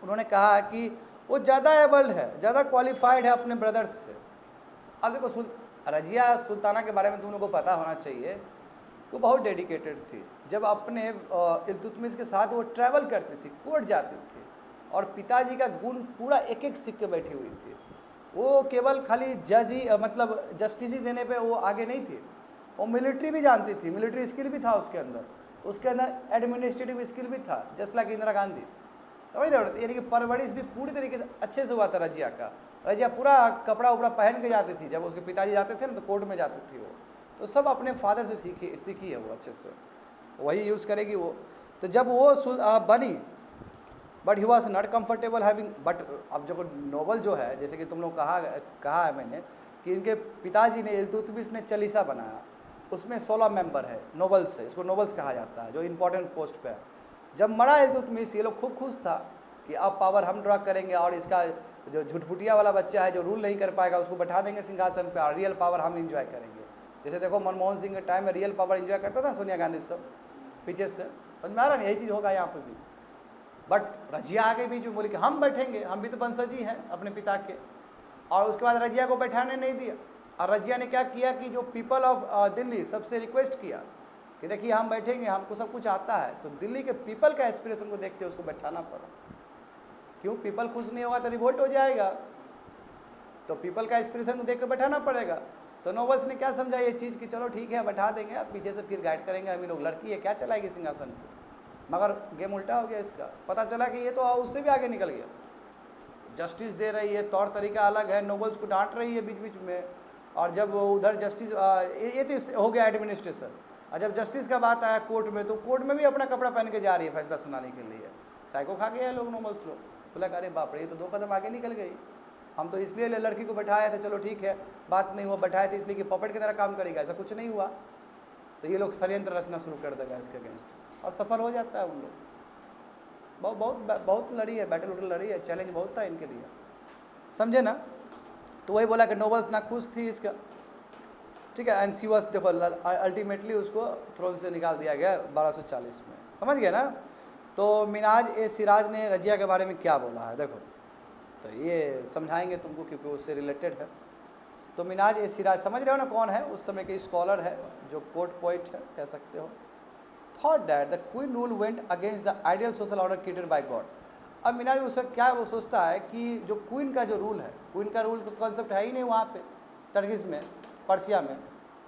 उन्होंने कहा कि वो ज़्यादा एबल्ड है, ज़्यादा क्वालिफाइड है अपने ब्रदर्स से। अब देखो रजिया सुल्ताना के बारे में तुम लोगों को पता होना चाहिए, वो बहुत डेडिकेटेड थी। जब अपने इल्तुतमिश के साथ वो ट्रैवल करती थी, कोर्ट जाती थी, और पिताजी का गुण पूरा एक एक सीख के बैठी हुई थी। वो केवल खाली जज ही मतलब जस्टिस ही देने पे वो आगे नहीं थी, वो मिलिट्री भी जानती थी, मिलिट्री स्किल भी था उसके अंदर एडमिनिस्ट्रेटिव स्किल भी था, जस्ट लाइक इंदिरा गांधी। समझ रहे हो, यानी कि परवरिश भी पूरी तरीके से अच्छे से हुआ था रजिया का। रजिया पूरा कपड़ा उपड़ा पहन के जाती थी, जब उसके पिताजी जाते थे ना तो कोर्ट में जाती थी वो, तो सब अपने फादर से सीखी है वो अच्छे से, वही यूज़ करेगी वो। तो जब वो बनी, but he was not comfortable having, but अब जो नोबल जो है, जैसे कि तुम लोग कहा है मैंने कि इनके पिताजी ने इल्तुतमिश ने चालीसा बनाया, उसमें 16 मेंबर है नोबल्स है, इसको नोबल्स कहा जाता है, जो इंपॉर्टेंट पोस्ट पे है। जब मरा इल्तुतमिश, ये लोग खूब खुश था कि अब पावर हम ड्रा करेंगे, और इसका जो झुटपुटिया वाला बच्चा है जो रूल नहीं कर पाएगा उसको बैठा देंगे सिंहासन पे, और रियल पावर हम इंजॉय करेंगे। जैसे देखो मनमोहन सिंह के टाइम में रियल पावर इंजॉय करता था सोनिया गांधी सब पीछे से, समझ में आ रहा नहीं, यही चीज़ होगा यहाँ पर भी। बट रजिया आ गई बीच में, बोली कि हम बैठेंगे, हम भी तो वंशजी हैं अपने पिता के। और उसके बाद रजिया को बैठाने नहीं दिया, और रजिया ने क्या किया कि जो पीपल ऑफ दिल्ली सबसे रिक्वेस्ट किया कि देखिए हम बैठेंगे, हमको सब कुछ आता है। तो दिल्ली के पीपल का एस्पिरेशन को देखते उसको बैठाना पड़ा। क्यों? पीपल खुश नहीं होगा तो रिवोल्ट हो जाएगा, तो पीपल का एस्पिरेशन को देख के बैठाना पड़ेगा। तो नोबल्स ने क्या समझा ये चीज़ कि चलो ठीक है बैठा देंगे, अब पीछे से फिर गाइड करेंगे हम ही लोग, लड़की है क्या चलाएगी सिंहासन पर। मगर गेम उल्टा हो गया इसका, पता चला कि ये तो उससे भी आगे निकल गया, जस्टिस दे रही है, तौर तरीका अलग है, नोबल्स को डांट रही है बीच बीच में। और जब उधर जस्टिस ये तो हो गया एडमिनिस्ट्रेशन, और जब जस्टिस का बात आया कोर्ट में, तो कोर्ट में भी अपना कपड़ा पहन के जा रही है फैसला सुनाने के लिए। साइको खा गए हैं लोग, नोबल्स लोग, बोला अरे बाप रे ये तो 2 कदम आगे निकल गई, हम तो इसलिए लड़की को बैठाया था, चलो ठीक है बात नहीं हुआ, बैठाए थे इसलिए कि पपेट की तरह काम करेगा, ऐसा कुछ नहीं हुआ। तो ये लोग षड्यंत्र रचना शुरू कर देगा इसके अगेंस्ट, और सफल हो जाता है उन लोग। बहुत लड़ी है, बैटल उटल लड़ी है, चैलेंज बहुत था इनके लिए, समझे ना। तो वही बोला कि नोबल्स ना खुश थी इसका, ठीक है। एंड सी वाज, देखो अल्टीमेटली उसको थ्रोन से निकाल दिया गया 1240 में, समझ गए ना। तो मिनाज ए सिराज ने रजिया के बारे में क्या बोला है देखो, तो ये समझाएंगे तुमको क्योंकि उससे रिलेटेड है। तो मिनाज ए सिराज समझ रहे हो ना कौन है, उस समय के स्कॉलर है, जो कोर्ट पोइट है कह सकते हो। Thought that the queen rule went against the ideal social order created by God. अब मिनाज उसका क्या वो सोचता है कि जो क्वीन का जो रूल है, क्वीन का रूल का कॉन्सेप्ट है ही नहीं वहाँ पे तर्गिस में, पर्सिया में।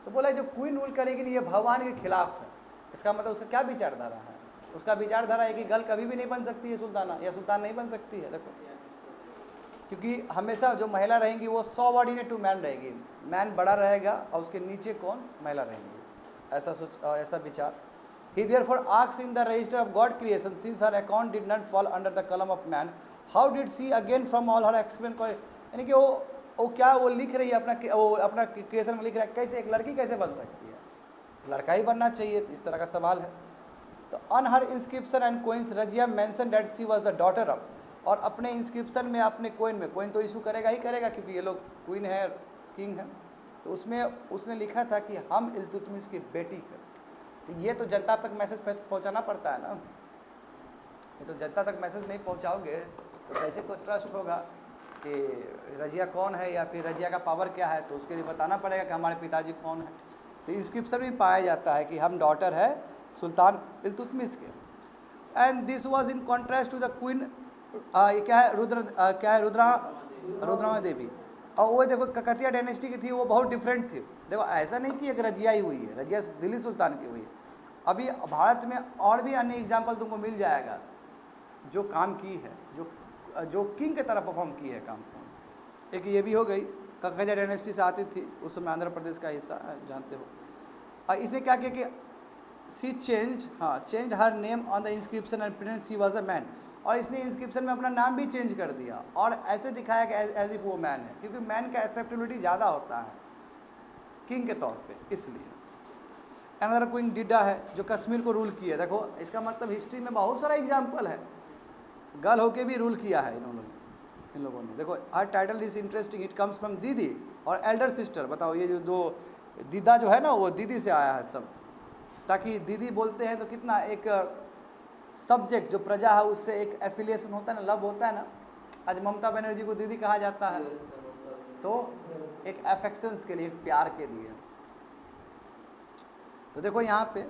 तो बोला जो क्वीन रूल करेगी ये भगवान के खिलाफ है। इसका मतलब उसका क्या विचारधारा है, उसका विचारधारा है कि गर्ल कभी भी नहीं बन सकती है सुल्ताना, या सुल्तान नहीं बन सकती है। देखो क्योंकि हमेशा जो महिला रहेंगी वो सबऑर्डिनेट टू मैन रहेगी, मैन बड़ा रहेगा और उसके नीचे कौन, महिला रहेंगी, ऐसा विचार। He therefore asks in the register of God creation, since her account did not fall under the column of man, how did she again from all her experience, यानी कि वो क्या वो लिख रही है अपना क्रिएशन में लिख रहा है कैसे एक लड़की कैसे बन सकती है, लड़का ही बनना चाहिए, इस तरह का सवाल है। तो on her inscription and coins Razia mention that she was the daughter of, और अपने इंस्क्रिप्शन में अपने कोइन तो इशू करेगा ही करेगा क्योंकि ये लोग क्वीन है किंग है, तो उसमें उसने लिखा था कि हम इल्तुतमिश की बेटी है। तो ये तो जनता तक मैसेज पहुंचाना पड़ता है ना, ये तो जनता तक मैसेज नहीं पहुंचाओगे तो कैसे कोई ट्रस्ट होगा कि रजिया कौन है या फिर रजिया का पावर क्या है। तो उसके लिए बताना पड़ेगा कि हमारे पिताजी कौन है। तो इंस्क्रिप्शन में पाया जाता है कि हम डॉटर है सुल्तान इल्तुतमिश के। And this was in contrast to the queen, ये क्या है रुद्रमा देवी। और वो देखो ककतिया डायनेस्टी की थी, वो बहुत डिफरेंट थी। देखो ऐसा नहीं कि एक रजिया ही हुई है, रजिया दिल्ली सुल्तान की हुई है। अभी भारत में और भी अन्य एग्जाम्पल तुमको मिल जाएगा जो काम की है, जो किंग की तरह परफॉर्म की है काम को। एक ये भी हो गई, ककतिया डायनेस्टी से आती थी, उस समय आंध्र प्रदेश का हिस्सा जानते हो। और इसने क्या किया कि she change her name on the inscription and print she was a man, और इसने इंस्क्रिप्शन में अपना नाम भी चेंज कर दिया और ऐसे दिखाया कि एज इफ वो मैन है, क्योंकि मैन का एक्सेप्टेबिलिटी ज़्यादा होता है। किंग के तौर पे, इसलिए। अनदर क्वीन डिडा है जो कश्मीर को रूल किया। देखो इसका मतलब हिस्ट्री में बहुत सारा एग्जाम्पल है, गर्ल होके भी रूल किया है इन लोगों ने। देखो her title is interesting, it comes from didi और एल्डर सिस्टर। बताओ ये जो दीदा जो है ना वो दीदी से आया है सब, ताकि दीदी बोलते हैं तो कितना एक सब्जेक्ट जो प्रजा है उससे एक एफिलिएशन होता है ना, लव होता है ना। आज ममता बनर्जी को दीदी कहा जाता है तो एक अफेक्शंस के लिए, प्यार के लिए। तो देखो यहाँ पे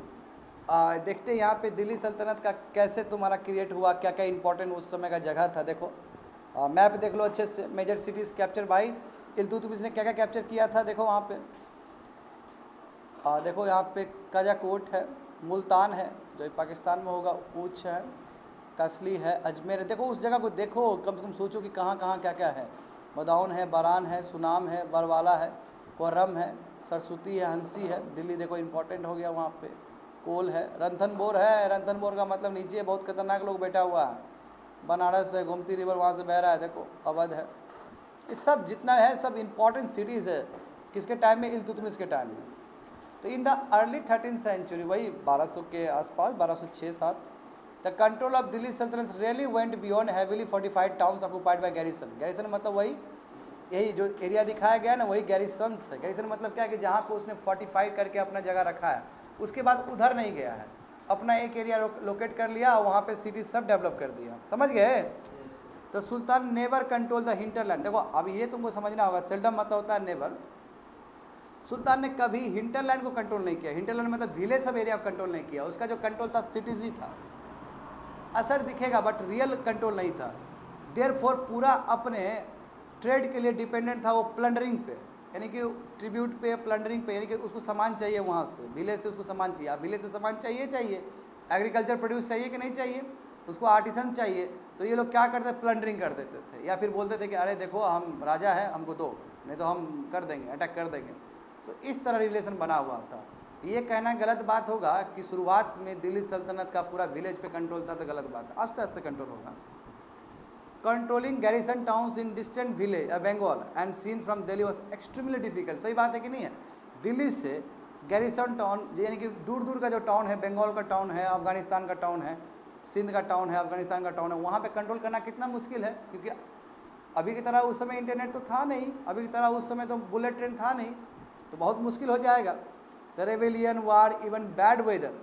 देखते हैं यहाँ पे दिल्ली सल्तनत का कैसे तुम्हारा क्रिएट हुआ, क्या क्या इंपॉर्टेंट उस समय का जगह था। देखो मैप देख लो अच्छे से, major cities capture by Iltutmish ने क्या क्या कैप्चर किया था। देखो वहाँ पे देखो यहाँ पे काजाकोट है, मुल्तान है जो पाकिस्तान में होगा, ऊँच है, कसली है, अजमेर है। देखो उस जगह को देखो, कम से कम सोचो कि कहाँ कहाँ क्या क्या है। मदाउन है, बारान है, सुनाम है, बरवाला है, कोरम है, सरस्वती है, हंसी है। दिल्ली देखो इंपॉर्टेंट हो गया वहाँ पे। कोल है, रंथनबोर है, रंथनबोर का मतलब नीचे बहुत खतरनाक लोग बैठा हुआ है। बनारस है, गोमती रिवर वहाँ से बह रहा है, देखो अवध है। ये सब जितना है सब इंपॉर्टेंट सिटीज़ है, किसके टाइम में, इल्तुतमिश के टाइम में। तो in the early 13th century, वही 1200 के आसपास, 1206-7, द कंट्रोल ऑफ दिल्ली सल्तनत really went beyond heavily fortified towns occupied by garrison. Garrison मतलब वही यही जो एरिया दिखाया गया ना, वही गैरिसन्स है। गैरिसन मतलब क्या है कि जहाँ पे उसने फोर्टिफाई करके अपना जगह रखा है, उसके बाद उधर नहीं गया है, अपना एक एरिया लोकेट कर लिया और वहाँ पे सिटी सब डेवलप कर दिया। समझ गए? तो सुल्तान नेवर कंट्रोल द हिंटरलैंड। देखो अब ये तुमको समझना होगा, सेल्डम मतलब होता है नेवर। सुल्तान ने कभी हिंटरलैंड को कंट्रोल नहीं किया। हिंटरलैंड मतलब विलेज सब एरिया को कंट्रोल नहीं किया, उसका जो कंट्रोल था सिटीज ही था। असर दिखेगा बट रियल कंट्रोल नहीं था। देयरफॉर पूरा अपने ट्रेड के लिए डिपेंडेंट था वो प्लंडरिंग पे, यानी कि ट्रिब्यूट पे, प्लंडरिंग पे, यानी कि उसको सामान चाहिए वहाँ से, विलेज से उसको सामान चाहिए। अब विलेज से सामान चाहिए, एग्रीकल्चर प्रोड्यूस चाहिए कि नहीं चाहिए, उसको आर्टिसन चाहिए। तो ये लोग क्या करते, प्लंडरिंग कर देते थे, या फिर बोलते थे कि अरे देखो हम राजा है, हमको दो, नहीं तो हम कर देंगे, अटैक कर देंगे। तो इस तरह रिलेशन बना हुआ था। ये कहना गलत बात होगा कि शुरुआत में दिल्ली सल्तनत का पूरा विलेज पे कंट्रोल था, तो गलत बात है, आस्ते आस्ते कंट्रोल होगा। Controlling garrison towns in distant village Bengal and seen from Delhi was extremely difficult. सही बात है कि नहीं है? दिल्ली से गैरिसन टाउन यानी कि दूर दूर का जो टाउन है, बंगाल का टाउन है, अफगानिस्तान का टाउन है, सिंध का टाउन है, अफगानिस्तान का टाउन है, वहाँ पे कंट्रोल करना कितना मुश्किल है, क्योंकि अभी की तरह उस समय इंटरनेट तो था नहीं, अभी की तरह उस समय तो बुलेट ट्रेन था नहीं, तो बहुत मुश्किल हो जाएगा। The rebellion war even bad weather,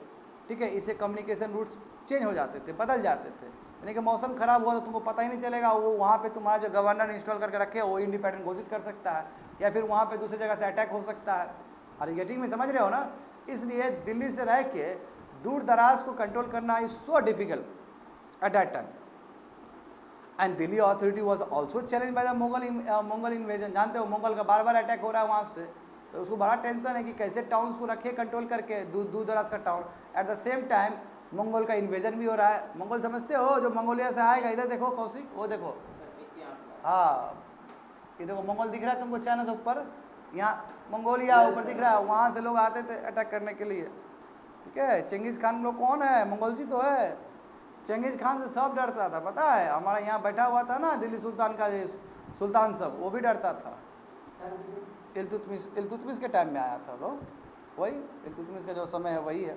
ठीक है, इससे कम्युनिकेशन रूट्स चेंज हो जाते थे, बदल जाते थे। यानी कि मौसम खराब हुआ तो तुमको पता ही नहीं चलेगा, वो वहाँ पे तुम्हारा जो गवर्नर इंस्टॉल करके रखे वो इंडिपेंडेंट घोषित कर सकता है, या फिर वहाँ पे दूसरी जगह से अटैक हो सकता है। और गेटिंग में समझ रहे हो ना? इसलिए दिल्ली से रह के दूर दराज को कंट्रोल करना is so difficult at that time. And Delhi authority was also challenge by the Mongol invasion. जानते हो मंगोल का बार बार अटैक हो रहा है वहाँ से, तो उसको बड़ा टेंशन है कि कैसे टाउन्स को रखे कंट्रोल करके, दूर दराज का town. At the same time Mongol का इन्वेजन भी हो रहा है। मंगोल समझते हो, जो मंगोलिया से आएगा, इधर देखो कौशिक, वो देखो, हाँ ये देखो मंगोल दिख रहा है तुमको चाइना से ऊपर, यहाँ मंगोलिया ऊपर दिख रहा है, वहाँ से लोग आते थे अटैक करने के लिए, ठीक है। चंगेज़ खान लोग कौन है? मंगोलजी तो है। चंगेज़ खान से सब डरता था, पता है, हमारा यहाँ बैठा हुआ था ना दिल्ली सुल्तान का सुल्तान सब, वो भी डरता था। इल्तुतमिश के टाइम में आया था लोग, वही इल्तुतमिश का जो समय है वही है,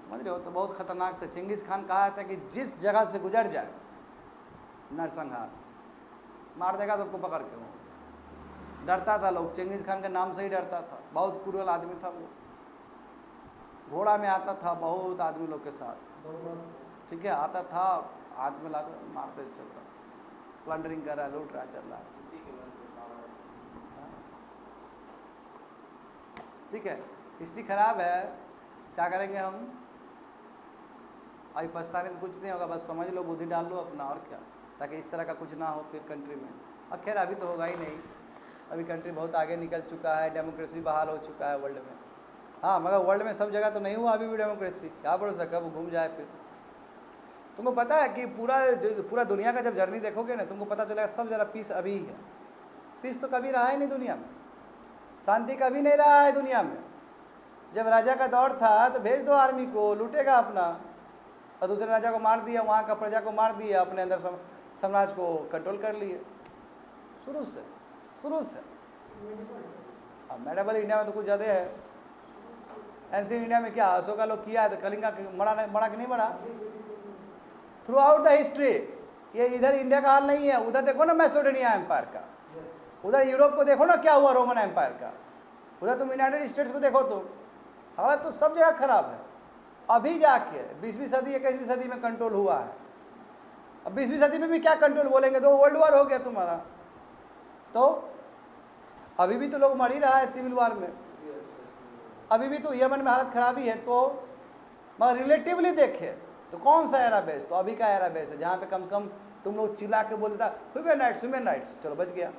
समझ रहे हो? तो बहुत खतरनाक था। चंगेज़ खान कहा था कि जिस जगह से गुजर जाए नरसंहार, मार देगा तो उसको पकड़ के। वो डरता था, लोग चंगेज़ खान के नाम से ही डरता था, बहुत क्रूरल आदमी था वो। घोड़ा में आता था बहुत आदमी लोग के साथ, ठीक है, आता था, हाथ में लाकर मारते चलता, प्लंडरिंग कर रहा है, लूट रहा, चल रहा है, ठीक है। हिस्ट्री खराब है, क्या करेंगे हम? अभी पछताने से कुछ नहीं होगा, बस समझ लो, बुद्धि डाल लो अपना, और क्या, ताकि इस तरह का कुछ ना हो फिर कंट्री में। अब खैर अभी तो होगा ही नहीं, अभी कंट्री बहुत आगे निकल चुका है, डेमोक्रेसी बहाल हो चुका है वर्ल्ड में। हाँ, मगर वर्ल्ड में सब जगह तो नहीं हुआ अभी भी डेमोक्रेसी, क्या भरोसा कब घूम जाए फिर। तुमको पता है कि पूरा दुनिया का जब जर्नी देखोगे ना, तुमको पता चलेगा सब जरा पीस अभी ही है। पीस तो कभी रहा है नहीं दुनिया में, शांति कभी नहीं रहा है दुनिया में। जब राजा का दौर था तो भेज दो आर्मी को, लूटेगा अपना, और दूसरे राजा को मार दिया, वहाँ का प्रजा को मार दिया, अपने अंदर साम्राज्य को कंट्रोल कर लिए, शुरू से। मेडाबल इंडिया में तो कुछ ज़्यादा है। एंशियंट इंडिया में क्या अशोका लोग किया है तो कलिंगा मरा कि नहीं मरा। थ्रू आउट द हिस्ट्री ये इधर इंडिया का हाल नहीं है। उधर देखो ना मैसेडोनिया एम्पायर का, उधर यूरोप को देखो ना क्या हुआ रोमन एम्पायर का, उधर तुम यूनाइटेड स्टेट्स को देखो तो हालत तो सब जगह खराब है। अभी जाके 20वीं सदी 21वीं सदी में कंट्रोल हुआ है। अब 20वीं सदी में भी क्या कंट्रोल बोलेंगे, तो वर्ल्ड वॉर हो गया तुम्हारा। तो अभी भी तो लोग मर ही रहा है सिविल वार में, अभी भी तो यमन में हालत खराब ही है। तो मगर रिलेटिवली देखे तो कौन सा एरा बेस, तो अभी का एरा बेस है जहाँ पे कम से कम तुम लोग चिल्ला के बोलता ह्यूमन राइट्स, चलो बच गया।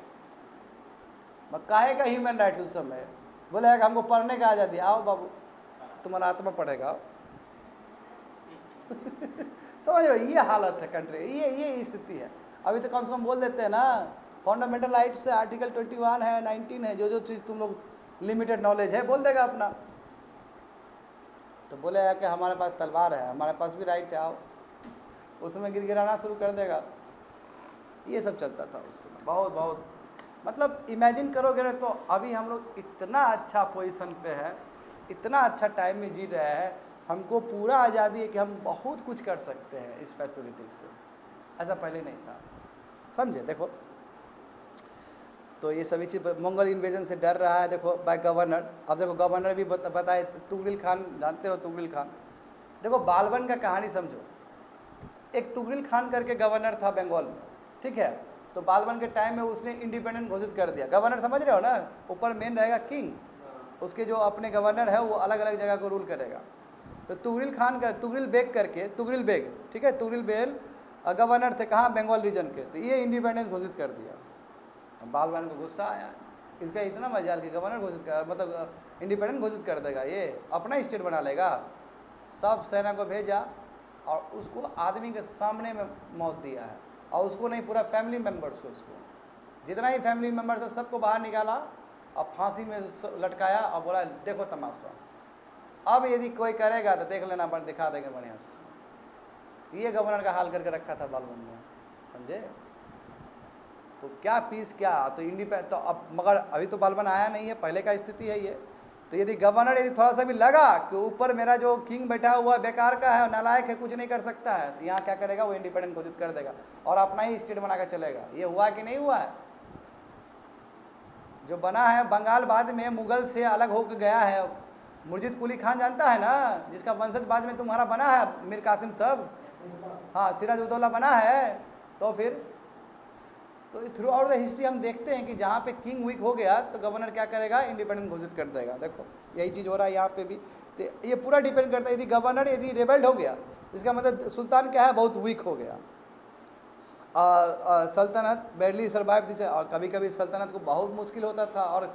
मगर काहे का ह्यूमन राइट्स उस समय बोले कि हमको पढ़ने का आज़ादी, आओ बाबू तुम्हारा आत्मा पढ़ेगा समझ रहे हो, ये हालत है कंट्री, ये स्थिति है। अभी तो कम से कम बोल देते हैं ना फंडामेंटल राइट्स से आर्टिकल 21 है 19 है, जो चीज़ तुम लोग लिमिटेड नॉलेज है बोल देगा अपना। तो बोलेगा कि हमारे पास तलवार है, हमारे पास भी राइट है, आओ। उसमें गिड़गिड़ाना शुरू कर देगा। ये सब चलता था उस समय। बहुत मतलब इमेजिन करोगे ना, तो अभी हम लोग इतना अच्छा पोजीशन पे है, इतना अच्छा टाइम में जी रहे हैं, हमको पूरा आज़ादी है कि हम बहुत कुछ कर सकते हैं इस फैसिलिटी से। ऐसा पहले नहीं था, समझे। देखो तो ये सभी चीज़ मंगोल इन्वेजन से डर रहा है, देखो बाय गवर्नर। अब देखो गवर्नर भी बताए, तुगरिल खान जानते हो, तुगरिल खान। देखो बालबन का कहानी समझो। एक तुगरिल खान करके गवर्नर था बंगाल में, ठीक है। तो बालबन के टाइम में उसने इंडिपेंडेंट घोषित कर दिया। गवर्नर समझ रहे हो ना, ऊपर मेन रहेगा किंग, उसके जो अपने गवर्नर है वो अलग अलग जगह को रूल करेगा। तो तुगरिल खान का तुगरिल बेग करके, तुगरिल बेग, ठीक है, तुगरिल बेग गवर्नर थे कहाँ, बंगाल रीजन के। तो ये इंडिपेंडेंस घोषित कर दिया। बालबन को गुस्सा आया, इसका इतना मजाल कि गवर्नर घोषित कर, मतलब इंडिपेंडेंट घोषित कर देगा, ये अपना स्टेट बना लेगा। सब सेना को भेजा और उसको आदमी के सामने में मौत दिया है। और उसको नहीं, पूरा फैमिली मेम्बर्स को, उसको जितना ही फैमिली मेम्बर्स है सबको बाहर निकाला और फांसी में लटकाया और बोला देखो तमाशा, अब यदि कोई करेगा तो देख लेना, पर दिखा देंगे बढ़िया से। ये गवर्नर का हाल करके रखा था बालबन ने, समझे। तो क्या पीस क्या, तो इंडिपेंडेंट तो अब, मगर अभी तो बालबन आया नहीं है, पहले का स्थिति है ये। तो यदि गवर्नर यदि थोड़ा सा भी लगा कि ऊपर मेरा जो किंग बैठा हुआ बेकार का है, नालायक है, कुछ नहीं कर सकता है, तो यहाँ क्या करेगा, वो इंडिपेंडेंट घोषित कर देगा और अपना ही स्टेट बना कर चलेगा। ये हुआ कि नहीं हुआ है। जो बना है बंगाल बाद में मुगल से अलग होकर गया है। मुर्शिद कुली खान जानता है ना, जिसका वंशज बाद में तुम्हारा बना है, मीर कासिम सब, हाँ, सिराज उदौला बना है। तो फिर तो थ्रू आउट द हिस्ट्री हम देखते हैं कि जहाँ पे किंग वीक हो गया तो गवर्नर क्या करेगा, इंडिपेंडेंट घोषित कर देगा। देखो यही चीज़ हो रहा है यहाँ पे भी। तो ये पूरा डिपेंड करता है, यदि गवर्नर यदि रेबल्ड हो गया, इसका मतलब सुल्तान क्या है, बहुत वीक हो गया। सल्तनत बैडली सर्वाइव दिस, और कभी कभी सल्तनत को बहुत मुश्किल होता था और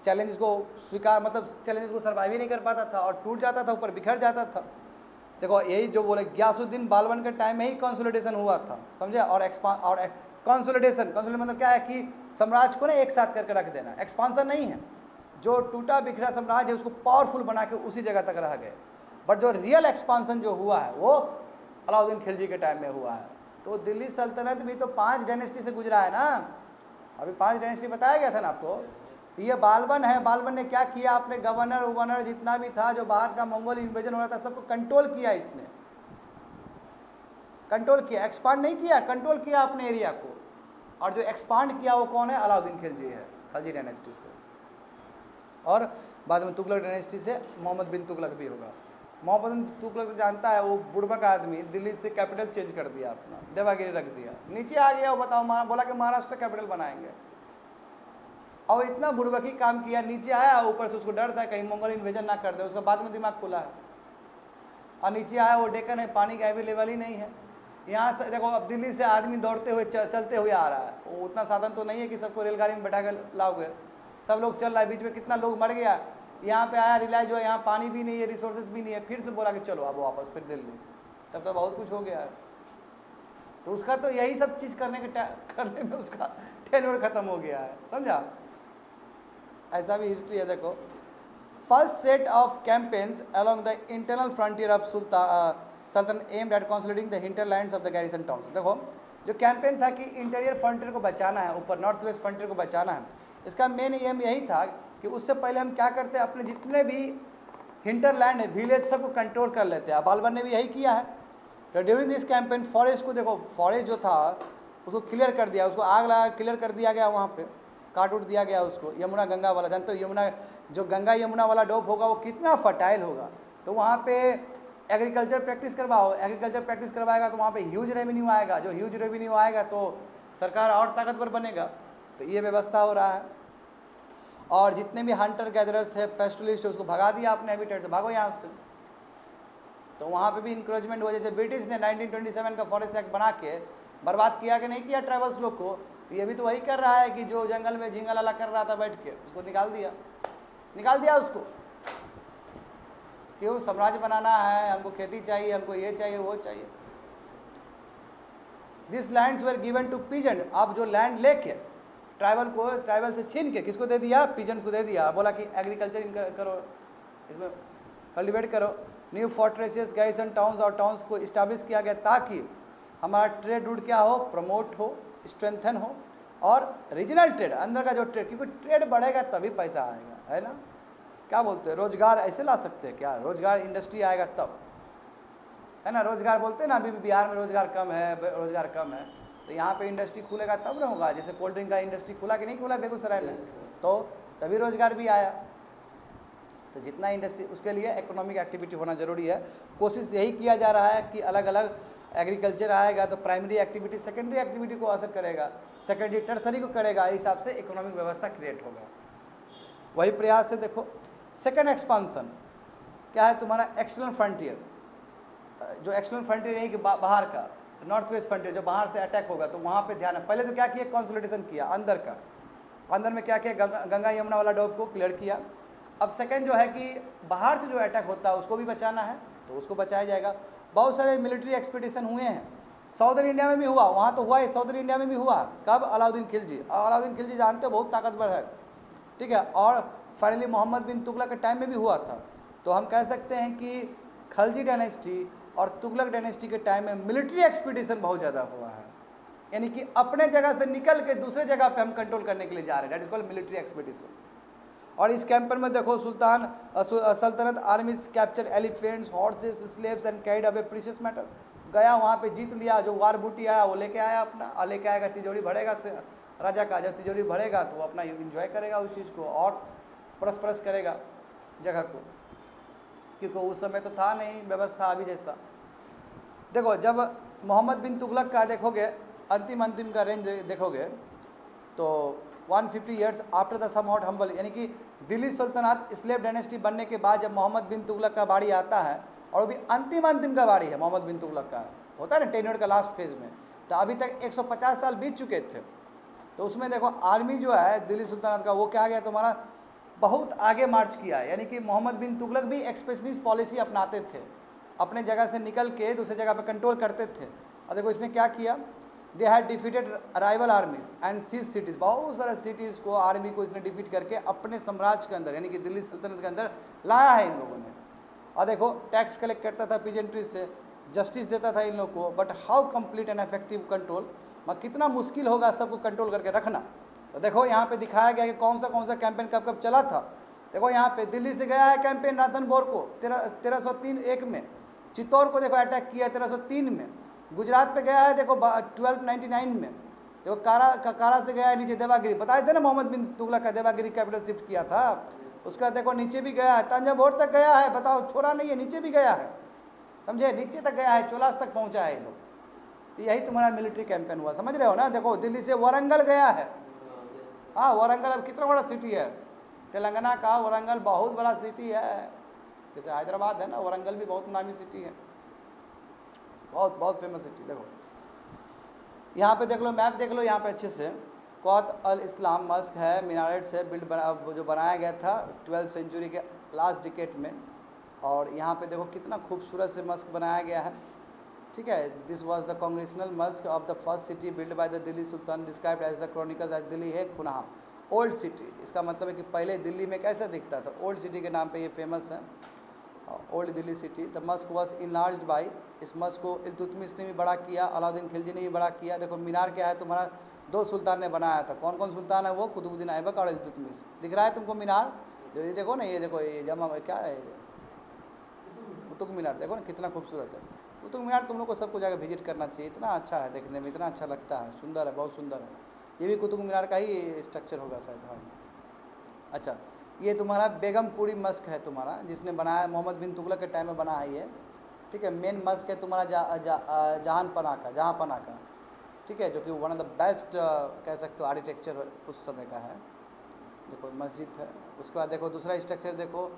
चैलेंज को स्वीकार, मतलब चैलेंज को सर्वाइव ही नहीं कर पाता था और टूट जाता था, ऊपर बिखर जाता था। देखो यही जो बोले गयासुद्दीन बालबन के टाइम में ही कंसोलिडेशन हुआ था, समझे। और कंसोलिडेशन मतलब क्या है कि साम्राज्य को ना एक साथ करके रख देना, एक्सपांसन नहीं है। जो टूटा बिखरा साम्राज्य है उसको पावरफुल बना के उसी जगह तक रह गए। बट जो रियल एक्सपांसन जो हुआ है वो अलाउद्दीन खिलजी के टाइम में हुआ है। तो दिल्ली सल्तनत भी तो 5 डायनेस्टी से गुजरा है ना, अभी 5 डायनेस्टी बताया गया था ना आपको। तो ये बालबन है, बालबन ने क्या किया, अपने गवर्नर उवर्नर जितना भी था, जो बाहर का मंगोल इन्वेजन हो रहा था, सबको कंट्रोल किया। इसने कंट्रोल किया, एक्सपांड नहीं किया, कंट्रोल किया अपने एरिया को। और जो एक्सपांड किया वो कौन है, अलाउद्दीन खिलजी है, खिलजी डायनेस्टी से। और बाद में तुगलक डायनेस्टी से मोहम्मद बिन तुगलक भी होगा। मोहम्मद बिन तुगलक जानता है, वो बुड़बक आदमी, दिल्ली से कैपिटल चेंज कर दिया अपना, देवागिरी रख दिया, नीचे आ गया। वो बताओ, बोला कि महाराष्ट्र कैपिटल बनाएंगे। और इतना बुड़बकी काम किया, नीचे आया, ऊपर से उसको डर था कहीं मंगोल इन्वेजन ना कर दे, उसका बाद में दिमाग खुला है। और नीचे आया, वो डेक्कन है, पानी का अवेलेबल ही नहीं है। यहाँ से देखो, अब दिल्ली से आदमी दौड़ते हुए चलते हुए आ रहा है, वो उतना साधन तो नहीं है कि सबको रेलगाड़ी में बैठा कर लाओगे। सब लोग चल रहा है, बीच में कितना लोग मर गया। यहाँ पे आया, रिलाइज हुआ यहाँ पानी भी नहीं है, रिसोर्सेज भी नहीं है, फिर से बोला कि चलो अब वापस फिर दिल्ली। तब तो बहुत कुछ हो गया है। तो उसका तो यही सब चीज़ करने में उसका टेन्योर खत्म हो गया है, समझा। ऐसा भी हिस्ट्री है। देखो, first set of campaigns along the internal frontier of Sultanate aimed at consolidating the hinterlands of the garrison towns. देखो, जो कैंपेन था कि इंटीरियर फ्रंटियर को बचाना है, ऊपर नॉर्थ वेस्ट फ्रंटियर को बचाना है, इसका मेन एम यही था कि उससे पहले हम क्या करते हैं, अपने जितने भी हिंटरलैंड है, विलेज, सबको कंट्रोल कर लेते हैं। बालबन ने भी यही किया है। तो ड्यूरिंग दिस कैंपेन फॉरेस्ट को देखो, फॉरेस्ट जो था उसको क्लियर कर दिया, उसको आग लगा क्लियर कर दिया गया, वहाँ पे काट उट दिया गया उसको। यमुना गंगा वाला, जानते हो यमुना, जो गंगा यमुना वाला डोप होगा वो कितना फर्टाइल होगा। तो वहाँ पे एग्रीकल्चर प्रैक्टिस करवाओ, एग्रीकल्चर प्रैक्टिस करवाएगा तो वहाँ पे ह्यूज रेवेन्यू आएगा, जो ह्यूज रेवेन्यू आएगा तो सरकार और ताकतवर बनेगा। तो ये व्यवस्था हो रहा है। और जितने भी हंटर गैदरर्स है, पेस्टलिस्ट है, उसको भगा दिया अपने हैबिटेट से, भागो यहाँ से। तो वहाँ पे भी इंक्रोचमेंट हुआ। जैसे ब्रिटिश ने 1927 का फॉरेस्ट एक्ट बना के बर्बाद किया कि नहीं किया ट्राइबल्स लोग को, तो ये भी तो वही कर रहा है कि जो जंगल में झींगा लाला कर रहा था बैठ के, उसको निकाल दिया उसको। क्यों? साम्राज्य बनाना है, हमको खेती चाहिए, हमको ये चाहिए वो चाहिए। This lands were given to peasant. अब जो लैंड लेके ट्राइबल से छीन के किसको दे दिया? पीजेंट को दे दिया। बोला कि एग्रीकल्चर करो, इसमें कल्टिवेट करो। न्यू फोर्ट्रेसेस, गैरिसन टाउन्स और टाउन्स को इस्टेब्लिश किया गया ताकि हमारा ट्रेड रूट क्या हो, प्रमोट हो, स्ट्रेंथन हो। और रीजनल ट्रेड, अंदर का जो ट्रेड, क्योंकि ट्रेड बढ़ेगा तभी पैसा आएगा, है ना? क्या बोलते हैं, रोजगार ऐसे ला सकते हैं क्या? रोजगार, इंडस्ट्री आएगा तब, है ना? रोजगार बोलते हैं ना, अभी भी बिहार में रोजगार कम है, रोजगार कम है, तो यहाँ पे इंडस्ट्री खुलेगा तब ना होगा। जैसे कोल्ड ड्रिंक का इंडस्ट्री खुला कि नहीं खुला बेगूसराय में, तो तभी रोजगार भी आया। तो जितना इंडस्ट्री, उसके लिए इकोनॉमिक एक्टिविटी होना जरूरी है। कोशिश यही किया जा रहा है कि अलग अलग एग्रीकल्चर आएगा तो प्राइमरी एक्टिविटी सेकेंडरी एक्टिविटी को असर करेगा, सेकेंडरी टर्सरी को करेगा, इस हिसाब से इकोनॉमिक व्यवस्था क्रिएट होगा। वही प्रयास है। देखो सेकेंड एक्सपांसन क्या है तुम्हारा? External frontier. जो एक्सटर्नल फ्रंटियर है कि बाहर का, नॉर्थ वेस्ट फ्रंटियर, जो बाहर से अटैक होगा तो वहाँ पे ध्यान है। पहले तो क्या किया, कंसोलिडेशन किया अंदर का, अंदर में क्या किया, गंगा यमुना वाला डोब को क्लियर किया। अब सेकंड जो है कि बाहर से जो अटैक होता है उसको भी बचाना है, तो उसको बचाया जाएगा। बहुत सारे मिलिट्री एक्सपीडिशन हुए हैं, साउदर्न इंडिया में भी हुआ, वहाँ तो हुआ है, साउदर्न इंडिया में भी हुआ। कब? अलाउद्दीन खिलजी। अलाउद्दीन खिलजी जानते हो बहुत ताकतवर है, ठीक है। और फाइनली मोहम्मद बिन तुगलक के टाइम में भी हुआ था। तो हम कह सकते हैं कि खलजी डायनेस्टी और तुगलक डायनेस्टी के टाइम में मिलिट्री एक्सपीडिशन बहुत ज़्यादा हुआ है, यानी कि अपने जगह से निकल के दूसरे जगह पे हम कंट्रोल करने के लिए जा रहे हैं, that is called military expedition. और इस कैंपेन में देखो सल्तनत आर्मीज capture elephants, horses, slaves and carried away precious metal. गया वहाँ पे जीत लिया, जो वार बूटी आया वो लेके आया अपना, और लेके आएगा तिजोरी भरेगा से राजा का। जब तिजोरी भरेगा तो वो अपना इंजॉय करेगा उस चीज़ को और परस करेगा जगह को, क्योंकि उस समय तो था नहीं व्यवस्था अभी जैसा। देखो जब मोहम्मद बिन तुगलक का देखोगे अंतिम का रेंज देखोगे तो 150 ईयर्स आफ्टर द समहाउट हम्बल, यानी कि दिल्ली सल्तनत स्लेव डायनेस्टी बनने के बाद जब मोहम्मद बिन तुगलक का बारी आता है, और वो भी अंतिम का बारी है मोहम्मद बिन तुगलक का, होता है ना टेन्योर का लास्ट फेज में, तो अभी तक 150 साल बीत चुके थे। तो उसमें देखो आर्मी जो है दिल्ली सुल्तानत का वो क्या गया तुम्हारा बहुत आगे मार्च किया है, यानी कि मोहम्मद बिन तुगलक भी एक्सपेशनिस्ट पॉलिसी अपनाते थे, अपने जगह से निकल के दूसरे जगह पर कंट्रोल करते थे। और देखो इसने क्या किया, they had defeated rival armies and seize cities, बहुत सारे सिटीज़ को आर्मी को इसने डिफीट करके अपने साम्राज्य के अंदर यानी कि दिल्ली सल्तनत के अंदर लाया है इन लोगों ने। और देखो टैक्स कलेक्ट करता था पीजेंट्री से, जस्टिस देता था इन लोग को, but how complete and effective control, कितना मुश्किल होगा सबको कंट्रोल करके रखना। तो देखो यहाँ पे दिखाया गया कि कौन सा कैंपेन कब कब चला था। देखो यहाँ पे दिल्ली से गया है कैंपेन राधनबोर को 1303 में, चित्तौड़ को देखो अटैक किया 1303 में, गुजरात पे गया है देखो 1299 में, देखो कारा से गया है नीचे देवागिरी, बताए थे ना मोहम्मद बिन तुगलक का देवागिरी कैपिटल शिफ्ट किया था, उसका देखो नीचे भी गया है, तंजावुर तक गया है, बताओ छोड़ा नहीं है, नीचे भी गया है, समझे, नीचे तक गया है, चोलास तक पहुंचा है ये लोग। तो यही तुम्हारा मिलिट्री कैंपेन हुआ, समझ रहे हो ना। देखो दिल्ली से वारंगल गया है, हाँ वारंगल अब कितना बड़ा सिटी है, तेलंगाना का वारंगल बहुत बड़ा सिटी है, जैसे हैदराबाद है ना, वारंगल भी बहुत नामी सिटी है, बहुत फेमस सिटी। देखो यहाँ पे देख लो, मैप देख लो यहाँ पे अच्छे से, कौत अल इस्लाम मस्क है, मिनारेट से जो बनाया गया था 12th सेंचुरी के लास्ट डिकेड में, और यहाँ पे देखो कितना खूबसूरत से मस्क बनाया गया है, ठीक है। This was the congregational mosque of the first city build by the Delhi sultan, described as the chronicles as Delhi है खुनहा ओल्ड सिटी। इसका मतलब है कि पहले दिल्ली में कैसा दिखता था, ओल्ड सिटी के नाम पे ये फेमस है, old Delhi city. The Musk was enlarged by, इस मस्क को इल्तुतमिश ने भी बड़ा किया, अलाउद्दीन खिलजी ने भी बड़ा किया। देखो मीनार क्या है तुम्हारा 2 सुल्तान ने बनाया था। कौन कौन सुल्तान है वो? कुतुबुद्दीन ऐबक और इल्तुतमिश। दिख रहा है तुमको मीनार? जो ये देखो ना, ये देखो, ये जमा क्या है, कुतुब मीनार देखो ना कितना खूबसूरत है। कुतुब मीनार तुम लोग को सबको जाकर विजिट करना चाहिए, इतना अच्छा है देखने में, इतना अच्छा लगता है, सुंदर है, बहुत सुंदर है। ये भी कुतुब मीनार का ही स्ट्रक्चर होगा शायद। हाँ, अच्छा, ये तुम्हारा बेगमपुरी मस्क है तुम्हारा, जिसने बनाया, मोहम्मद बिन तुगलक के टाइम में बना है ये, ठीक है। मेन मस्क है तुम्हारा जहाँपना का, ठीक है, जो कि वन ऑफ द बेस्ट कह सकते हो आर्किटेक्चर उस समय का है। देखो मस्जिद है। उसके बाद देखो दूसरा स्ट्रक्चर देखो,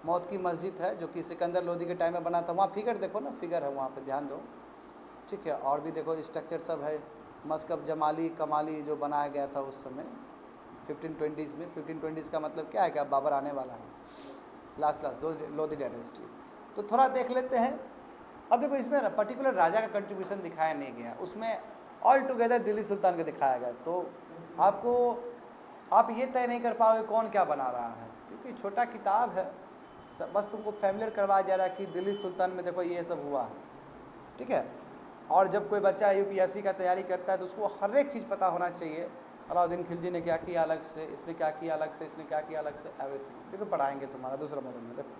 मौत की मस्जिद है, जो कि सिकंदर लोदी के टाइम में बना था। वहाँ फिगर देखो ना, फिगर है वहाँ पे, ध्यान दो, ठीक है। और भी देखो स्ट्रक्चर सब है। मस्कब जमाली कमाली जो बनाया गया था उस समय 1520s में। 1520s का मतलब क्या है कि अब बाबर आने वाला है, लास्ट लोधी डायनेस्टी। तो थोड़ा देख लेते हैं। अब देखो इसमें ना पर्टिकुलर राजा का कंट्रीब्यूशन दिखाया नहीं गया, उसमें ऑल टुगेदर दिल्ली सुल्तान का दिखाया गया। तो आप ये तय नहीं कर पाओगे कौन क्या बना रहा है, क्योंकि छोटा किताब है, बस तुमको फैमिलियर करवाया जा रहा है कि दिल्ली सुल्तान में देखो ये सब हुआ है, ठीक है। और जब कोई बच्चा यूपीएससी का तैयारी करता है तो उसको हर एक चीज़ पता होना चाहिए। अलाउद्दीन खिलजी ने क्या किया अलग से, इसने क्या किया अलग से, इसने क्या किया अलग से, एवरीथिंग देखो पढ़ाएंगे तुम्हारा दूसरा मॉडल में। देखो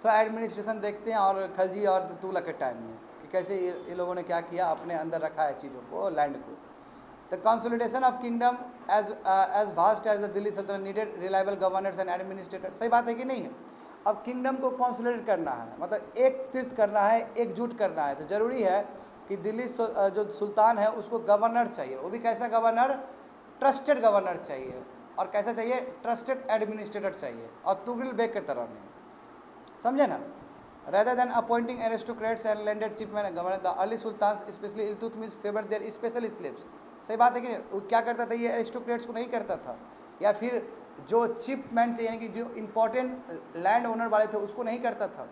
तो एडमिनिस्ट्रेशन देखते हैं और खिलजी और तुगलक के टाइम में कि कैसे ये लोगों ने क्या किया, अपने अंदर रखा है चीज़ों को, लैंड को। The consolidation of kingdom as vast as the Delhi Sultanate needed reliable governors and administrator. सही बात है कि नहीं है? अब किंगडम को कंसोलिडेट करना है, मतलब एक तीर्थ करना है, एकजुट करना है, तो ज़रूरी है कि दिल्ली जो सुल्तान है उसको गवर्नर चाहिए। वो भी कैसा गवर्नर? ट्रस्टेड गवर्नर चाहिए। और कैसा चाहिए? ट्रस्टेड एडमिनिस्ट्रेटर चाहिए, और तुगलक बेग की तरह नहीं, समझे ना? Rather than appointing aristocrats and landed chiefmen governor, the early sultans, especially Iltutmish, favored their special slaves. सही बात है कि वो क्या करता था? ये एरिस्टोक्रेट्स को नहीं करता था, या फिर जो चीफ मैन थे यानी कि जो इम्पोर्टेंट लैंड ओनर वाले थे उसको नहीं करता था।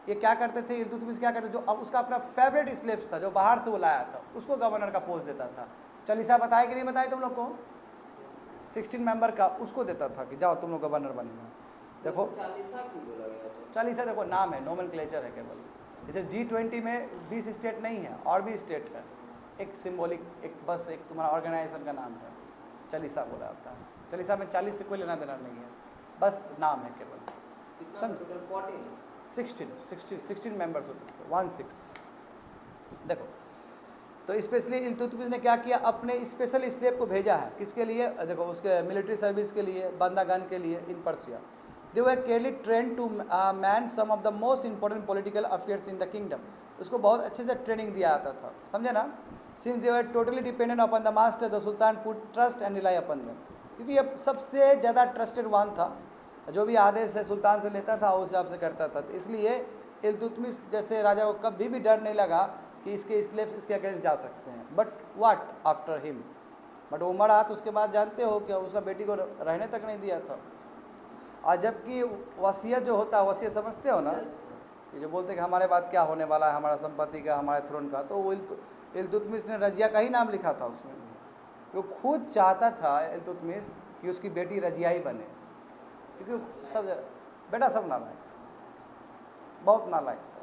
ये क्या करते थे? इल्तुतमिश क्या करते? जो अब उसका अपना फेवरेट स्लेव्स था, जो बाहर से वो लाया था, उसको गवर्नर का पोस्ट देता था। चालीसा बताया कि नहीं बताया तुम लोग को? 16 मेंबर का उसको देता था कि जाओ तुम लोग गवर्नर बनेगा। देखो
चालीसा क्यों बोला गया था?
चालीसा देखो नाम है, नोमेनक्लेचर है केवल। जैसे G20 में 20 स्टेट नहीं है, और भी स्टेट है, एक सिंबॉलिक, एक बस एक तुम्हारा ऑर्गेनाइजेशन का नाम है, चालीसा बोला जाता है। चालीसा में 40 से कोई लेना देना नहीं है, बस नाम है केवल।
कितना टोटल? 14
16 मेंबर्स होते थे, 16। देखो तो स्पेशली इल्तुतमिश ने क्या किया? अपने स्पेशल स्लेव को भेजा है, किसके लिए? देखो उसके मिलिट्री सर्विस के लिए, बंदागन के लिए इन Persia. They were carefully trained to man some of the most important political affairs in the kingdom. उसको बहुत अच्छे से ट्रेनिंग दिया जाता था, समझे ना? Since they were totally dependent upon the master, the sultan put trust and rely upon them. क्योंकि ये सबसे ज़्यादा ट्रस्टेड वन था, जो भी आदेश है सुल्तान से लेता था उस हिसाब से करता था। तो इसलिए इल्तुतमिश जैसे राजा को कभी भी डर नहीं लगा कि इसके स्लेव्स इसके अगेंस्ट जा सकते हैं। But what after him, but वो मरा तो उसके बाद जानते हो कि उसका बेटी को रहने तक नहीं दिया था। और जबकि वसीयत जो होता है, वसीयत समझते हो ना, ये जो बोलते हैं कि हमारे बाद क्या होने वाला है, हमारा संपत्ति का, हमारे थ्रोन का, तो वो इल्तुतमिश ने रजिया का ही नाम लिखा था उसमें। वो खुद चाहता था इल्तुतमिश कि उसकी बेटी रजिया ही बने, क्योंकि सब बेटा सब नालायक था, बहुत नालायक था।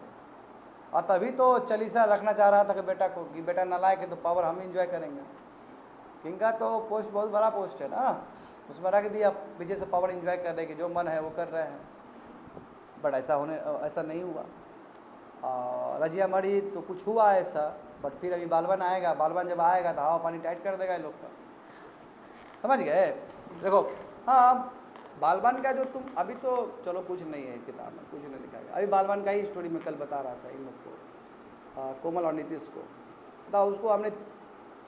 और तभी तो चालीसा रखना चाह रहा था कि बेटा को, कि बेटा नालायक है तो पावर हम इंजॉय करेंगे। किंग का तो पोस्ट बहुत बड़ा पोस्ट है ना, उसमें रख दिया, पीछे से पावर इंजॉय कर रहे कि जो मन है वो कर रहे हैं। बट ऐसा नहीं हुआ। रजिया मरी तो कुछ हुआ ऐसा, बट फिर अभी बालबन आएगा, बालबन जब आएगा तो हवा पानी टाइट कर देगा इन लोग का, समझ गए? देखो हाँ, बालबन का जो तुम अभी तो चलो कुछ नहीं है किताब में, कुछ नहीं लिखा गया। अभी बालबन का ही स्टोरी में कल बता रहा था इन लोग को, कोमल और नीतीश को बताओ, उसको हमने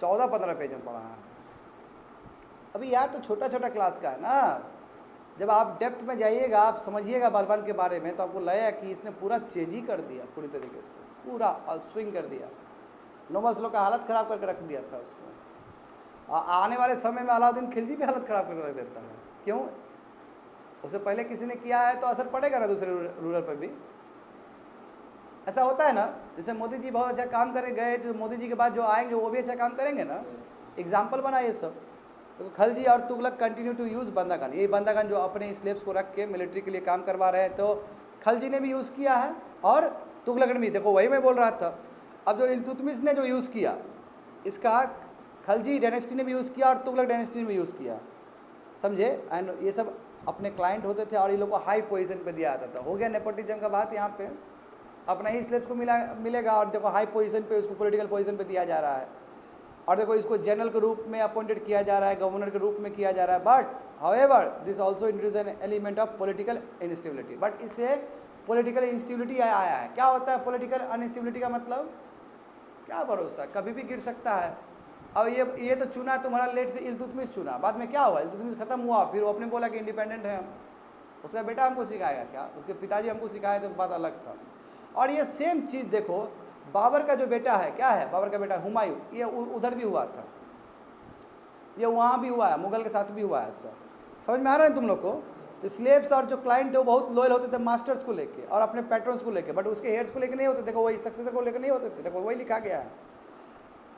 14-15 पेज में पढ़ा है। अभी यार तो छोटा छोटा क्लास का है ना, जब आप डेप्थ में जाइएगा, आप समझिएगा बालबन के बारे में, तो आपको लगेगा कि इसने पूरा चेंज ही कर दिया, पूरी तरीके से पूरा स्विंग कर दिया। नोबल्स लोग का हालत ख़राब करके रख दिया था उसको। आने वाले समय में अलाउद्दीन खिलजी भी हालत ख़राब करके रख देता है। क्यों? उससे पहले किसी ने किया है तो असर पड़ेगा ना दूसरे रूरल पर भी। ऐसा होता है ना, जैसे मोदी जी बहुत अच्छा काम करे गए, जो मोदी जी के बाद जो आएंगे वो भी अच्छा काम करेंगे ना, एग्जाम्पल बना ये सब। तो खिलजी और तुगलक कंटिन्यू टू यूज़ बंदागन, यही बंदागन जो अपने स्लेव्स को रख के मिलिट्री के लिए काम करवा रहे हैं, तो खिलजी ने भी यूज़ किया है और तुगलक ने भी। देखो वही मैं बोल रहा था। अब जो इल्तुतमिश ने जो यूज़ किया, इसका खलजी डायनेस्टी ने भी यूज़ किया और तुगलक डायनेस्टी ने भी यूज़ किया, समझे। एंड ये सब अपने क्लाइंट होते थे और ये लोग को हाई पोजीशन पे दिया जाता था। हो गया नेपोटिज्म का बात। यहाँ पे अपना ही स्लेव्स को मिलेगा और देखो हाई पोजीशन पे, उसको पॉलिटिकल पोजीशन पे दिया जा रहा है, और देखो इसको जनरल के रूप में अपॉइंटेड किया जा रहा है, गवर्नर के रूप में किया जा रहा है। But however this also introduce an element of political instability. But इससे पॉलिटिकल इंस्टेबिलिटी आया है। क्या होता है पॉलिटिकल अनस्टेबिलिटी का मतलब? क्या भरोसा, कभी भी गिर सकता है। अब ये तो चुना तुम्हारा लेट से इल्तुतमिश चुना, बाद में क्या हुआ, इल्तुतमिश खत्म हुआ, फिर वो अपने बोला कि इंडिपेंडेंट है हम। उसका बेटा हमको सिखाएगा क्या? उसके पिताजी हमको सिखाए तो बात अलग था। और ये सेम चीज़ देखो बाबर का जो बेटा है, क्या है बाबर का बेटा हुमायूं, ये उधर भी हुआ था, ये वहाँ भी हुआ है, मुगल के साथ भी हुआ है। सर समझ में आ रहा है तुम लोग को? तो स्लेव्स और जो क्लाइंट थे वो बहुत लॉयल होते थे मास्टर्स को लेके और अपने पैट्रन्स को लेके, बट उसके हेड्स को लेके नहीं होते। देखो वही सक्सेसर को लेकर नहीं होते थे, देखो वही लिखा गया है।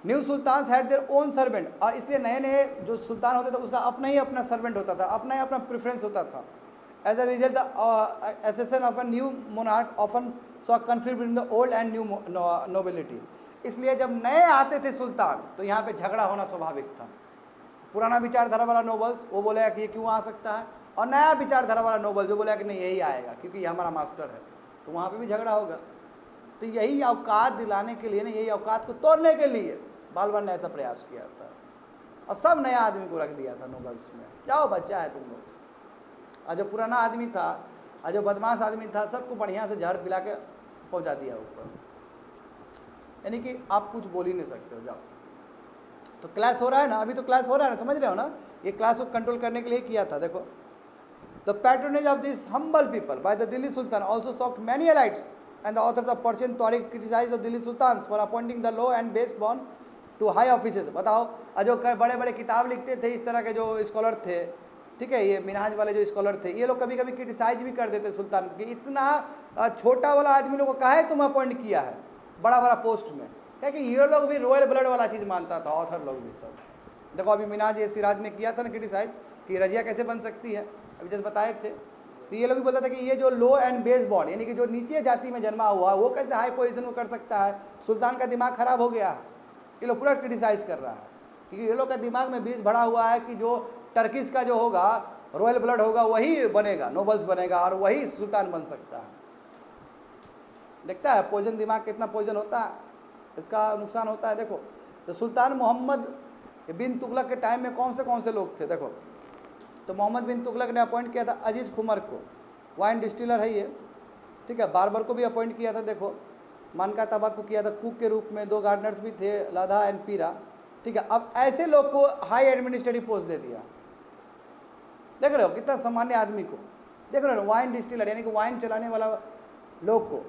New Sultan had their own servant, और इसलिए नए नए जो सुल्तान होते थे उसका अपना ही अपना सर्वेंट होता था, अपना ही अपना प्रेफरेंस होता था। As a result the accession of a new monarch often saw conflict between the old and new nobility. इसलिए जब नए आते थे सुल्तान तो यहाँ पे झगड़ा होना स्वाभाविक था। पुराना विचारधारा वाला नोबल्स वो बोलेगा कि ये क्यों आ सकता है, और नया विचारधारा वाला नोबल जो बोलेगा कि नहीं यही आएगा क्योंकि ये हमारा मास्टर है, तो वहाँ पे भी झगड़ा होगा। तो यही औकात दिलाने के लिए ना, यही औकात को तोड़ने के लिए बालबन ने ऐसा प्रयास किया था और सब नया आदमी को रख दिया था नोबल्स में। जाओ बच्चा है तुम लोग। और जो पुराना आदमी था और जो बदमाश आदमी था सबको बढ़िया से जहर पिला के पहुँचा दिया ऊपर, यानी कि आप कुछ बोल ही नहीं सकते हो। जाओ। तो क्लास हो रहा है ना, अभी तो क्लास हो रहा है ना, समझ रहे हो ना? ये क्लास को कंट्रोल करने के लिए किया था। देखो the patronage of this humble people by the Delhi sultan also shocked many elites and the authors of Persian tawarikh criticize the Delhi sultan for appointing the low and based born to high offices. बताओ, जो बड़े बड़े किताब लिखते थे इस तरह के जो स्कॉलर थे, ठीक है, ये मिनहाज वाले जो स्कॉलर थे, ये लोग कभी कभी क्रिटिसाइज भी कर देते सुल्तान को कि इतना छोटा वाला आदमी लोग को काहे तुम अपॉइंट किया है बड़ा बड़ा पोस्ट में। क्या कि ये लोग भी रॉयल ब्लड वाला चीज़ मानता था, ऑथर लोग भी सब। देखो अभी मिनहाज ये सिराज ने किया था ना क्रिटिसाइज कि रजिया कैसे बन सकती है, अभी जैसे बताए थे। तो ये लोग भी बोलता था कि ये जो लो एंड बेस बॉर्न यानी कि जो नीचे जाति में जन्मा हुआ वो कैसे हाई पोजीशन में कर सकता है, सुल्तान का दिमाग खराब हो गया। ये लोग पूरा क्रिटिसाइज कर रहा है क्योंकि ये लोग का दिमाग में बीज भरा हुआ है कि जो टर्किश का जो होगा रॉयल ब्लड होगा वही बनेगा, नोबल्स बनेगा और वही सुल्तान बन सकता है। देखता है पॉइजन दिमाग कितना पॉइजन होता है, इसका नुकसान होता है। देखो तो सुल्तान मोहम्मद बिन तुगलक के टाइम में कौन से लोग थे, देखो तो मोहम्मद बिन तुगलक ने अपॉइंट किया था अजीज़ खुमर को, वाइन डिस्टिलर है ये, ठीक है। बारबर को भी अपॉइंट किया था, देखो मानका तबाक को किया था कुक के रूप में, 2 गार्डनर्स भी थे लाधा एंड पीरा, ठीक है। अब ऐसे लोग को हाई एडमिनिस्ट्रेटिव पोस्ट दे दिया, देख रहे हो कितना सामान्य आदमी को, देख रहे हो वाइन डिस्टिलर यानी कि वाइन चलाने वाला लोग को।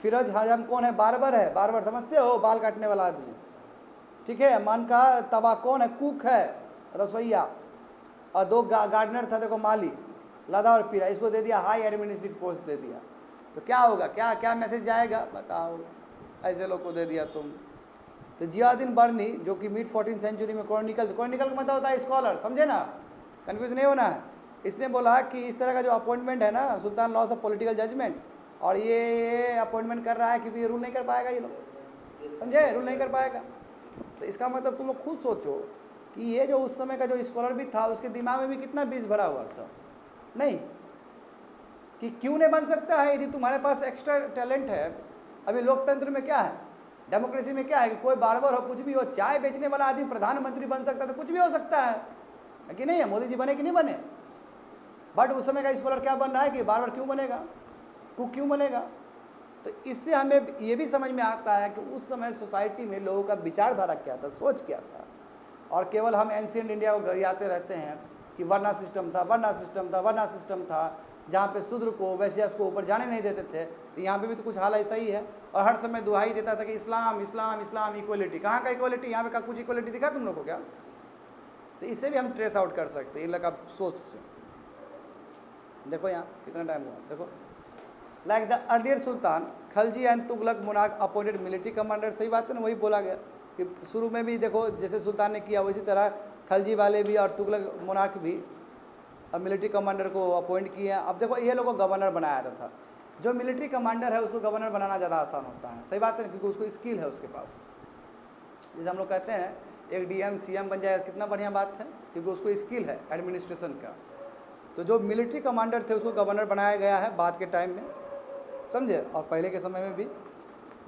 फिरोज हाजम कौन है? बारबर है, बारबर समझते हो, बाल काटने वाला आदमी, ठीक है। मानका तबाक कौन है? कुक है, रसोईया। और 2 गार्डनर था, देखो माली, लादा और पीरा, इसको दे दिया हाई एडमिनिस्ट्रेटिव पोस्ट दे दिया। तो क्या होगा, क्या क्या मैसेज जाएगा बताओ, ऐसे लोग को दे दिया तुम। तो जियाउद्दीन बर्नी जो कि मिड 14th सेंचुरी में क्रॉनिकल का मतलब होता है स्कॉलर, समझे ना, कंफ्यूज नहीं होना है। इसने बोला कि इस तरह का जो अपॉइंटमेंट है ना, सुल्तान लॉस ऑफ पॉलिटिकल जजमेंट, और ये अपॉइंटमेंट कर रहा है क्योंकि ये रूल नहीं कर पाएगा, ये लोग समझे, रूल नहीं कर पाएगा। तो इसका मतलब तुम लोग खुद सोचो कि ये जो उस समय का जो स्कॉलर भी था उसके दिमाग में भी कितना बीज भरा हुआ था, नहीं कि क्यों नहीं बन सकता है यदि तुम्हारे पास एक्स्ट्रा टैलेंट है। अभी लोकतंत्र में क्या है, डेमोक्रेसी में क्या है कि कोई बारबर हो, कुछ भी हो, चाय बेचने वाला आदमी प्रधानमंत्री बन सकता है, तो कुछ भी हो सकता है कि नहीं है? मोदी जी बने कि नहीं बने? बट उस समय का स्कॉलर क्या बन रहा है कि बारबर क्यों बनेगा, कुक क्यों बनेगा? तो इससे हमें ये भी समझ में आता है कि उस समय सोसाइटी में लोगों का विचारधारा क्या था, सोच क्या था। और केवल हम एंशिएंट इंडिया को गरियाते रहते हैं कि वर्ना सिस्टम था, वर्ना सिस्टम था, वर्ना सिस्टम था, जहाँ पे शूद्र को, वैश्यास को ऊपर जाने नहीं देते थे। तो यहाँ पे भी तो कुछ हाल ऐसा ही है। और हर समय दुहाई देता था कि इस्लाम इस्लाम इस्लाम, इक्वलिटी। कहाँ का इक्वलिटी? यहाँ पे का कुछ इक्वलिटी दिखा तुम लोग को क्या? तो इससे भी हम ट्रेस आउट कर सकते हैं इन लोग का सोच से। देखो यहाँ कितना टाइम हुआ, देखो like the earlier Sultan Khalji and Tughlaq monarch appointed military commander. सही बात है ना, वही बोला गया कि शुरू में भी देखो जैसे सुल्तान ने किया वैसी तरह खलजी वाले भी और तुगलक मोनार्क भी और मिलिट्री कमांडर को अपॉइंट किए हैं। अब देखो ये लोगों को गवर्नर बनाया था। जो मिलिट्री कमांडर है उसको गवर्नर बनाना ज़्यादा आसान होता है, सही बात है, क्योंकि उसको स्किल है उसके पास। जैसे हम लोग कहते हैं एक डीएम सीएम बन जाए, कितना बढ़िया बात है, क्योंकि उसको स्किल है एडमिनिस्ट्रेशन का। तो जो मिलिट्री कमांडर थे उसको गवर्नर बनाया गया है बाद के टाइम में, समझे, और पहले के समय में भी।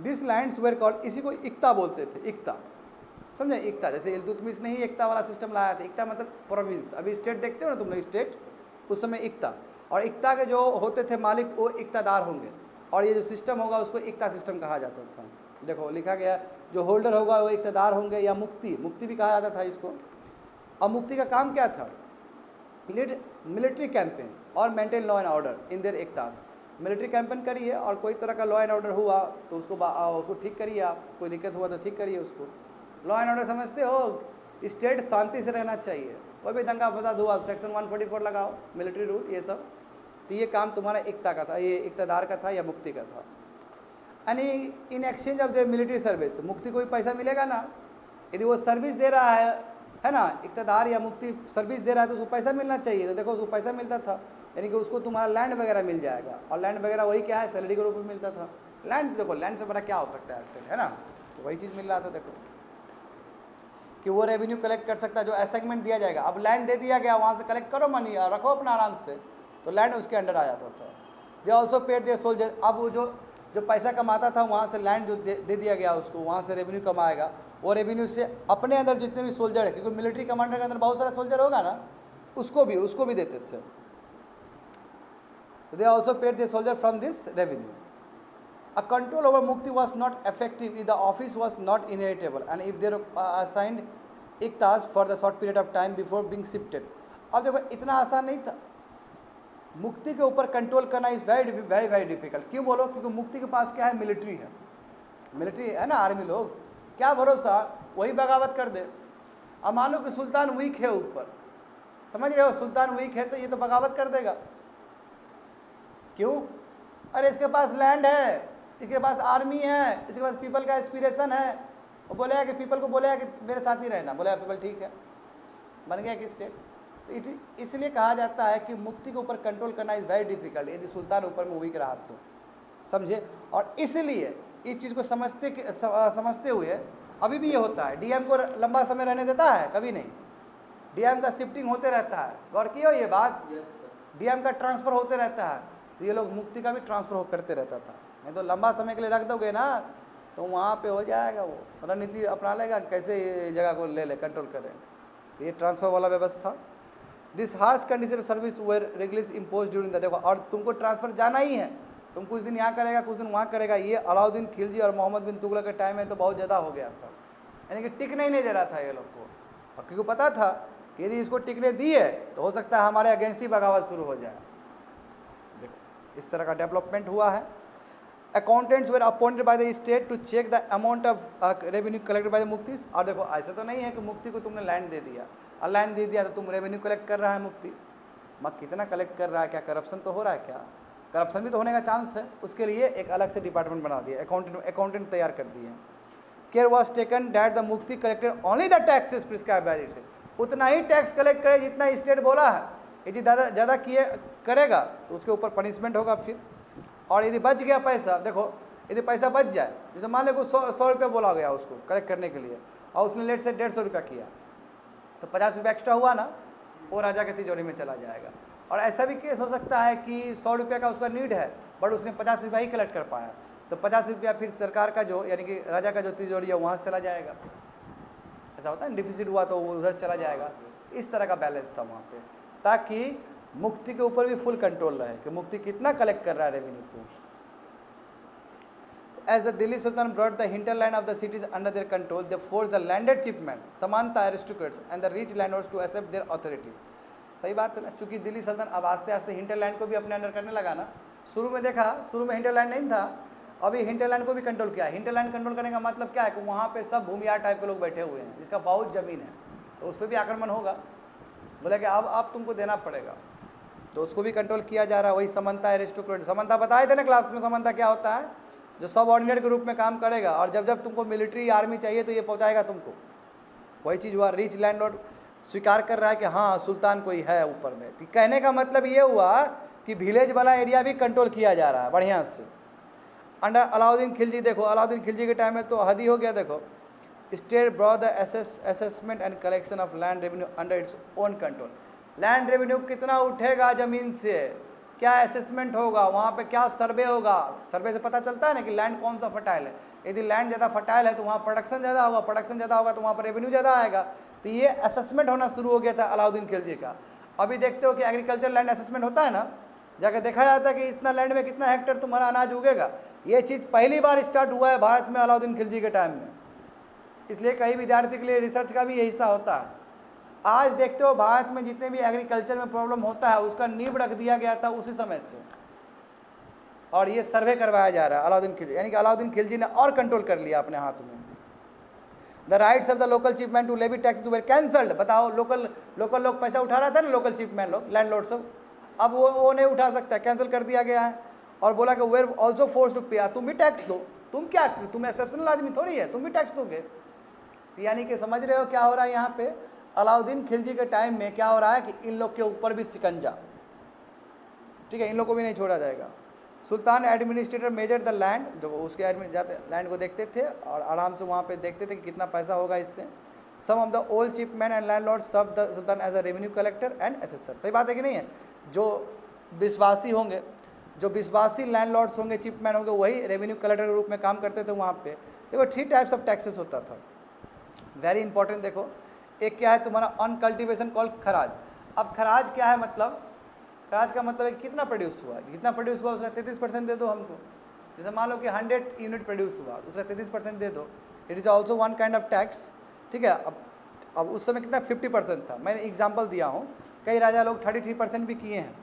दिस लैंड्स वेर कॉल्ड, इसी को इक्ता बोलते थे, इक्ता, समझे, इक्ता। जैसे इल्तुतमिश ने ही इक्ता वाला सिस्टम लाया था। इक्ता मतलब प्रोविंस, अभी स्टेट देखते हो ना तुम लोग, स्टेट, उस समय इक्ता, और इक्ता के जो होते थे मालिक वो इक्तादार होंगे, और ये जो सिस्टम होगा उसको इक्ता सिस्टम कहा जाता था। देखो लिखा गया, जो होल्डर होगा वो इक्तादार होंगे, या मुक्ति, मुक्ति भी कहा जाता था इसको। अब मुक्ति का काम क्या था? लीड मिलिट्री कैंपेन और maintain law and order in their iqtas. Military campaign करिए और कोई तरह का लॉ एंड ऑर्डर हुआ तो उसको ठीक करिए, आप कोई दिक्कत हुआ तो ठीक करिए उसको। लॉ एंड ऑर्डर समझते हो, स्टेट शांति से रहना चाहिए, कोई भी दंगा फसाद हुआ सेक्शन 144 लगाओ, मिलिट्री रूल, ये सब। तो ये काम तुम्हारा इक्ता का था, ये इक्तादार का था या मुक्ति का था। And in exchange of the military service, तो मुक्ति को भी पैसा मिलेगा ना, यदि वो सर्विस दे रहा है ना, इक्तादार या मुक्ति सर्विस दे रहा है तो उसको पैसा मिलना चाहिए। तो देखो उसको पैसा मिलता था, यानी कि उसको तुम्हारा लैंड वगैरह मिल जाएगा, और लैंड वगैरह वही क्या है, सैलरी के रूप में मिलता था। लैंड देखो, लैंड से बड़ा क्या हो सकता है एसेट, है ना, तो वही चीज़ मिल रहा था। देखो कि वो रेवेन्यू कलेक्ट कर सकता है, जो असाइनमेंट दिया जाएगा। अब लैंड दे दिया गया, वहाँ से कलेक्ट करो मनी और रखो अपना आराम से, तो लैंड उसके अंडर आ जाता था। They also paid their soldier, अब वो जो पैसा कमाता था वहाँ से लैंड जो दे दिया गया उसको, वहाँ से रेवेन्यू कमाएगा, वो रेवेन्यू से अपने अंदर जितने भी सोल्जर है, क्योंकि मिलिट्री कमांडर के अंदर बहुत सारा सोल्जर होगा ना, उसको भी देते थे। They also paid their soldier from this revenue. A control over Mukti was not effective if the office was not inheritable and if they were assigned iktas for the short period of time before being shifted। अब देखो इतना आसान नहीं था, मुक्ति के ऊपर control करना is very very very difficult. क्यों बोलो? क्योंकि मुक्ति के पास क्या है, मिलिट्री है, मिलिट्री है ना, आर्मी लोग, क्या भरोसा वही बगावत कर दे। अब मान लो कि सुल्तान वीक है ऊपर, समझ रहे हो, सुल्तान वीक है तो ये तो बगावत कर देगा। क्यों? अरे इसके पास लैंड है, इसके पास आर्मी है, इसके पास पीपल का एस्पिरेशन है, वो बोलेगा कि पीपल को बोलेगा कि मेरे साथ ही रहना, बोलेगा पीपल ठीक है, बन गया कि स्टेट। तो इसलिए कहा जाता है कि मुक्ति के ऊपर कंट्रोल करना इज़ वेरी डिफिकल्ट, यदि सुल्तान ऊपर में वीक रहा तो, समझे। और इसलिए इस चीज़ को समझते हुए अभी भी ये होता है, डीएम को लंबा समय रहने देता है, कभी नहीं, डीएम का शिफ्टिंग होते रहता है, गौर किए हो ये बात, डीएम का ट्रांसफ़र होते रहता है, तो ये लोग मुक्ति का भी ट्रांसफ़र करते रहता था। नहीं तो लंबा समय के लिए रख दोगे ना तो वहाँ पे हो जाएगा, वो रणनीति अपना लेगा कैसे ये जगह को ले कंट्रोल करें, तो ये ट्रांसफ़र वाला व्यवस्था। This harsh condition service were rigorous impose during the, देखो और तुमको ट्रांसफ़र जाना ही है, तुम कुछ दिन यहाँ करेगा कुछ दिन वहाँ करेगा। ये अलाउद्दीन खिलजी और मोहम्मद बिन तुगलक के टाइम में तो बहुत ज़्यादा हो गया था, यानी कि टिकने ही नहीं दे रहा था ये लोग को, और क्योंकि पता था कि यदि इसको टिकने दिए तो हो सकता है हमारे अगेंस्ट ही बगावत शुरू हो जाए। देखो इस तरह का डेवलपमेंट हुआ है। Accountants were appointed by the state to check the amount of revenue collected by the मुक्तिस। और देखो ऐसा तो नहीं है कि मुक्ति को तुमने लैंड दे दिया, और लैंड दे दिया तो तुम रेवेन्यू कलेक्ट कर रहा है मुक्ति, मत कितना कलेक्ट कर रहा है, क्या करप्शन तो हो रहा है, क्या करप्शन भी तो होने का चांस है। उसके लिए एक अलग से डिपार्टमेंट बना दिया, अकाउंटेंट तैयार कर दिए। Care was taken that the muqti collected only the taxes prescribe by the state, उतना ही टैक्स कलेक्ट करे जितना स्टेट बोला है। यदि ज़्यादा किए करेगा तो उसके ऊपर पनिशमेंट होगा फिर। और यदि बच गया पैसा, देखो यदि पैसा बच जाए, जैसे मान लो कुछ 100 रुपया बोला गया उसको कलेक्ट करने के लिए, और उसने लेट से 150 रुपया किया, तो 50 रुपया एक्स्ट्रा हुआ ना, वो राजा के तिजोरी में चला जाएगा। और ऐसा भी केस हो सकता है कि 100 रुपया का उसका नीड है, बट उसने 50 रुपया ही कलेक्ट कर पाया, तो 50 रुपया फिर सरकार का जो, यानी कि राजा का जो तिजोरी है वहाँ से चला जाएगा। ऐसा होता है, डिफिसिट हुआ तो वो उधर चला जाएगा। इस तरह का बैलेंस था वहाँ पे, ताकि मुक्ति के ऊपर भी फुल कंट्रोल रहे कि मुक्ति कितना कलेक्ट कर रहा है रेवेन्यू को। As the Delhi sultan brought the hinterland of the cities under their control, they forced the landed chipmen, समानता aristocrats and the rich landlords to accept their authority। सही बात है ना, चूंकि दिल्ली सल्तनत अब आस्ते आस्ते हिंटरलैंड को भी अपने अंडर करने लगा ना। शुरू में देखा, शुरू में हिंटरलैंड नहीं था, अभी हिंटरलैंड को भी कंट्रोल किया। हिंटरलैंड कंट्रोल करने का मतलब क्या है कि वहाँ पे सब भूमियार टाइप के लोग बैठे हुए हैं जिसका बहुत ज़मीन है, तो उस पर भी आक्रमण होगा। बोले कि अब तुमको देना पड़ेगा, तो उसको भी कंट्रोल किया जा रहा है। वही समन्ता एरिस्टोक्रेट, समन्ता बताए थे ना क्लास में, समन्ता क्या होता है, जो सब ऑर्डिनेट के रूप में काम करेगा, और जब जब तुमको मिलिट्री आर्मी चाहिए तो ये पहुंचाएगा तुमको। वही चीज़ हुआ, रिच लैंडलॉर्ड स्वीकार कर रहा है कि हाँ सुल्तान कोई है ऊपर में। तो कहने का मतलब ये हुआ कि विलेज वाला एरिया भी कंट्रोल किया जा रहा है बढ़िया से। अंडर अलाउद्दीन खिलजी, देखो अलाउद्दीन खिलजी के टाइम में तो हद ही हो गया। देखो state brought the assessment and collection of land revenue under its own control. Land revenue कितना उठेगा ज़मीन से, क्या असेसमेंट होगा, वहाँ पे क्या सर्वे होगा, सर्वे से पता चलता है ना कि लैंड कौन सा फर्टाइल है। यदि लैंड ज़्यादा फर्टाइल है तो वहाँ प्रोडक्शन ज़्यादा होगा, प्रोडक्शन ज़्यादा होगा तो वहाँ पर रेवेन्यू ज़्यादा आएगा। तो ये असेसमेंट होना शुरू हो गया था अलाउद्दीन खिलजी का। अभी देखते हो कि एग्रीकल्चर लैंड असेसमेंट होता है ना, जाकर देखा जाता है कि इतना लैंड में कितना हेक्टेयर तुम्हारा अनाज उगेगा। ये चीज़ पहली बार स्टार्ट हुआ है भारत में अलाउद्दीन खिलजी के टाइम में, इसलिए कई विद्यार्थी के लिए रिसर्च का भी यही हिस्सा होता है। आज देखते हो भारत में जितने भी एग्रीकल्चर में प्रॉब्लम होता है उसका नींव रख दिया गया था उसी समय से, और ये सर्वे करवाया जा रहा है अलाउद्दीन खिलजी, यानी कि अलाउद्दीन खिलजी ने और कंट्रोल कर लिया अपने हाथ में। The rights of the local chiefman to levy tax were cancelled. बताओ, लोकल लोग पैसा उठा रहा था ना, लोकल चीफमैन लोग, लैंडलॉर्ड सब, अब वो नहीं उठा सकता, कैंसिल कर दिया गया है। और बोला कि वेर ऑल्सो फोर्स टू पे, तुम भी टैक्स दो, तुम एक्सेप्शनल आदमी थोड़ी है, तुम भी टैक्स दोगे। यानी कि समझ रहे हो क्या हो रहा है यहाँ पे, अलाउद्दीन खिलजी के टाइम में क्या हो रहा है कि इन लोग के ऊपर भी शिकंजा, ठीक है, इन लोग को भी नहीं छोड़ा जाएगा। सुल्तान एडमिनिस्ट्रेटर मेजर द लैंड, जो उसके एडमिन जाते लैंड को देखते थे और आराम से वहाँ पे देखते थे कि कितना पैसा होगा इससे। Some of the old chiefman and landlord serve the sultan as a revenue collector and assessor. सही बात है कि नहीं है? जो विश्वासी होंगे, जो विश्वासी लैंडलॉर्ड्स होंगे, चीफमैन होंगे, वही रेवेन्यू कलेक्टर के रूप में काम करते थे वहाँ पे। देखो 3 टाइप्स ऑफ टैक्सेस होता था, वेरी इंपॉर्टेंट। देखो, एक क्या है तुम्हारा ऑन कल्टिवेशन कॉल खराज। अब खराज क्या है, मतलब खराज का मतलब है कि कितना प्रोड्यूस हुआ, जितना प्रोड्यूस हुआ उसका 33% दे दो हमको। जैसे मान लो कि 100 यूनिट प्रोड्यूस हुआ, उसका 33% दे दो। It is also one kind of tax, ठीक है। अब उस समय कितना 50% था, मैंने एग्जाम्पल दिया हूँ। कई राजा लोग 33% भी किए हैं,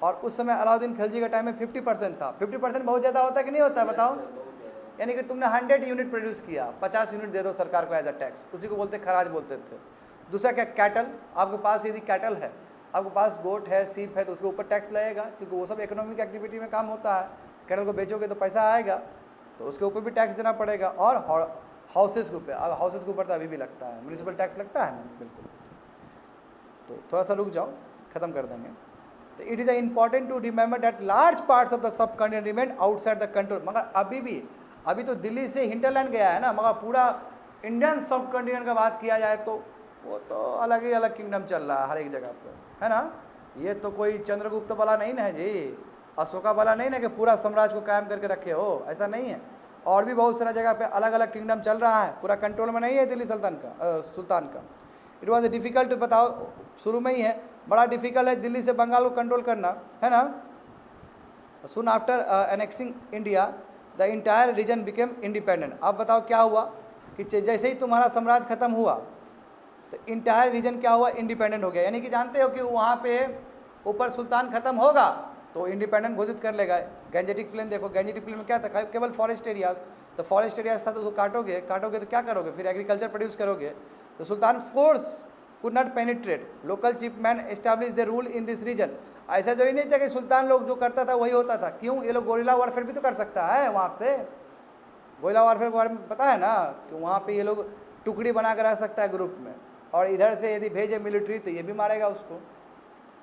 और उस समय अलाउद्दीन खिलजी के टाइम में 50% था। 50% बहुत ज़्यादा होता है कि नहीं होता है, बताओ। यानी कि तुमने 100 यूनिट प्रोड्यूस किया, 50 यूनिट दे दो सरकार को एज अ टैक्स, उसी को बोलते खराज बोलते थे। दूसरा क्या, कैटल। आपके पास यदि कैटल है, आपके पास गोट है, सीप है, तो उसके ऊपर टैक्स लगेगा, क्योंकि वो सब इकोनॉमिक एक्टिविटी में काम होता है। कैटल को बेचोगे तो पैसा आएगा, तो उसके ऊपर भी टैक्स देना पड़ेगा। और हाउसेस के ऊपर, अब हाउसेस के ऊपर तो अभी भी लगता है, म्यूनिसिपल टैक्स लगता है ना, बिल्कुल। तो थोड़ा सा रुक जाओ, ख़त्म कर देंगे। तो it is important to remember that large parts of the subcontinent remain outside the control. मगर अभी तो दिल्ली से हिंटरलैंड गया है ना, मगर पूरा इंडियन सब कॉन्टिनेंट का बात किया जाए तो वो तो अलग ही अलग किंगडम चल रहा है हर एक जगह पर, है ना। ये तो कोई चंद्रगुप्त वाला नहीं ना है जी, अशोका वाला नहीं ना कि पूरा साम्राज्य को कायम करके रखे हो, ऐसा नहीं है। और भी बहुत सारा जगह पे अलग अलग किंगडम चल रहा है, पूरा कंट्रोल में नहीं है दिल्ली सुल्तान का। इट वॉज डिफ़िकल्ट, बताओ शुरू में ही है, बड़ा डिफ़िकल्ट है दिल्ली से बंगाल को कंट्रोल करना, है ना। Soon after annexing India the entire region became independent. अब बताओ क्या हुआ कि जैसे ही तुम्हारा साम्राज्य खत्म हुआ तो इंटायर रीजन क्या हुआ, इंडिपेंडेंट हो गया। यानी कि जानते हो कि वहाँ पे ऊपर सुल्तान खत्म होगा तो इंडिपेंडेंट घोषित कर लेगा। गैंजेटिक प्लेन देखो, गैंजेटिक प्लेन में क्या था, केवल फॉरेस्ट एरियाज, तो फॉरेस्ट एरियाज था तो उसको काटोगे तो क्या करोगे, फिर एग्रीकल्चर प्रोड्यूस करोगे। तो sultan force could not penetrate, local chiefman establish the rule in this region. ऐसा जो ही नहीं था कि सुल्तान लोग जो करता था वही होता था। क्यों, ये लोग गोरिल्ला वॉरफेयर भी तो कर सकता है वहाँ से। गोरिल्ला वॉरफेयर के बारे में पता है ना, कि वहाँ पे ये लोग टुकड़ी बना कर रह सकता है ग्रुप में, और इधर से यदि भेजे मिलिट्री तो ये भी मारेगा उसको।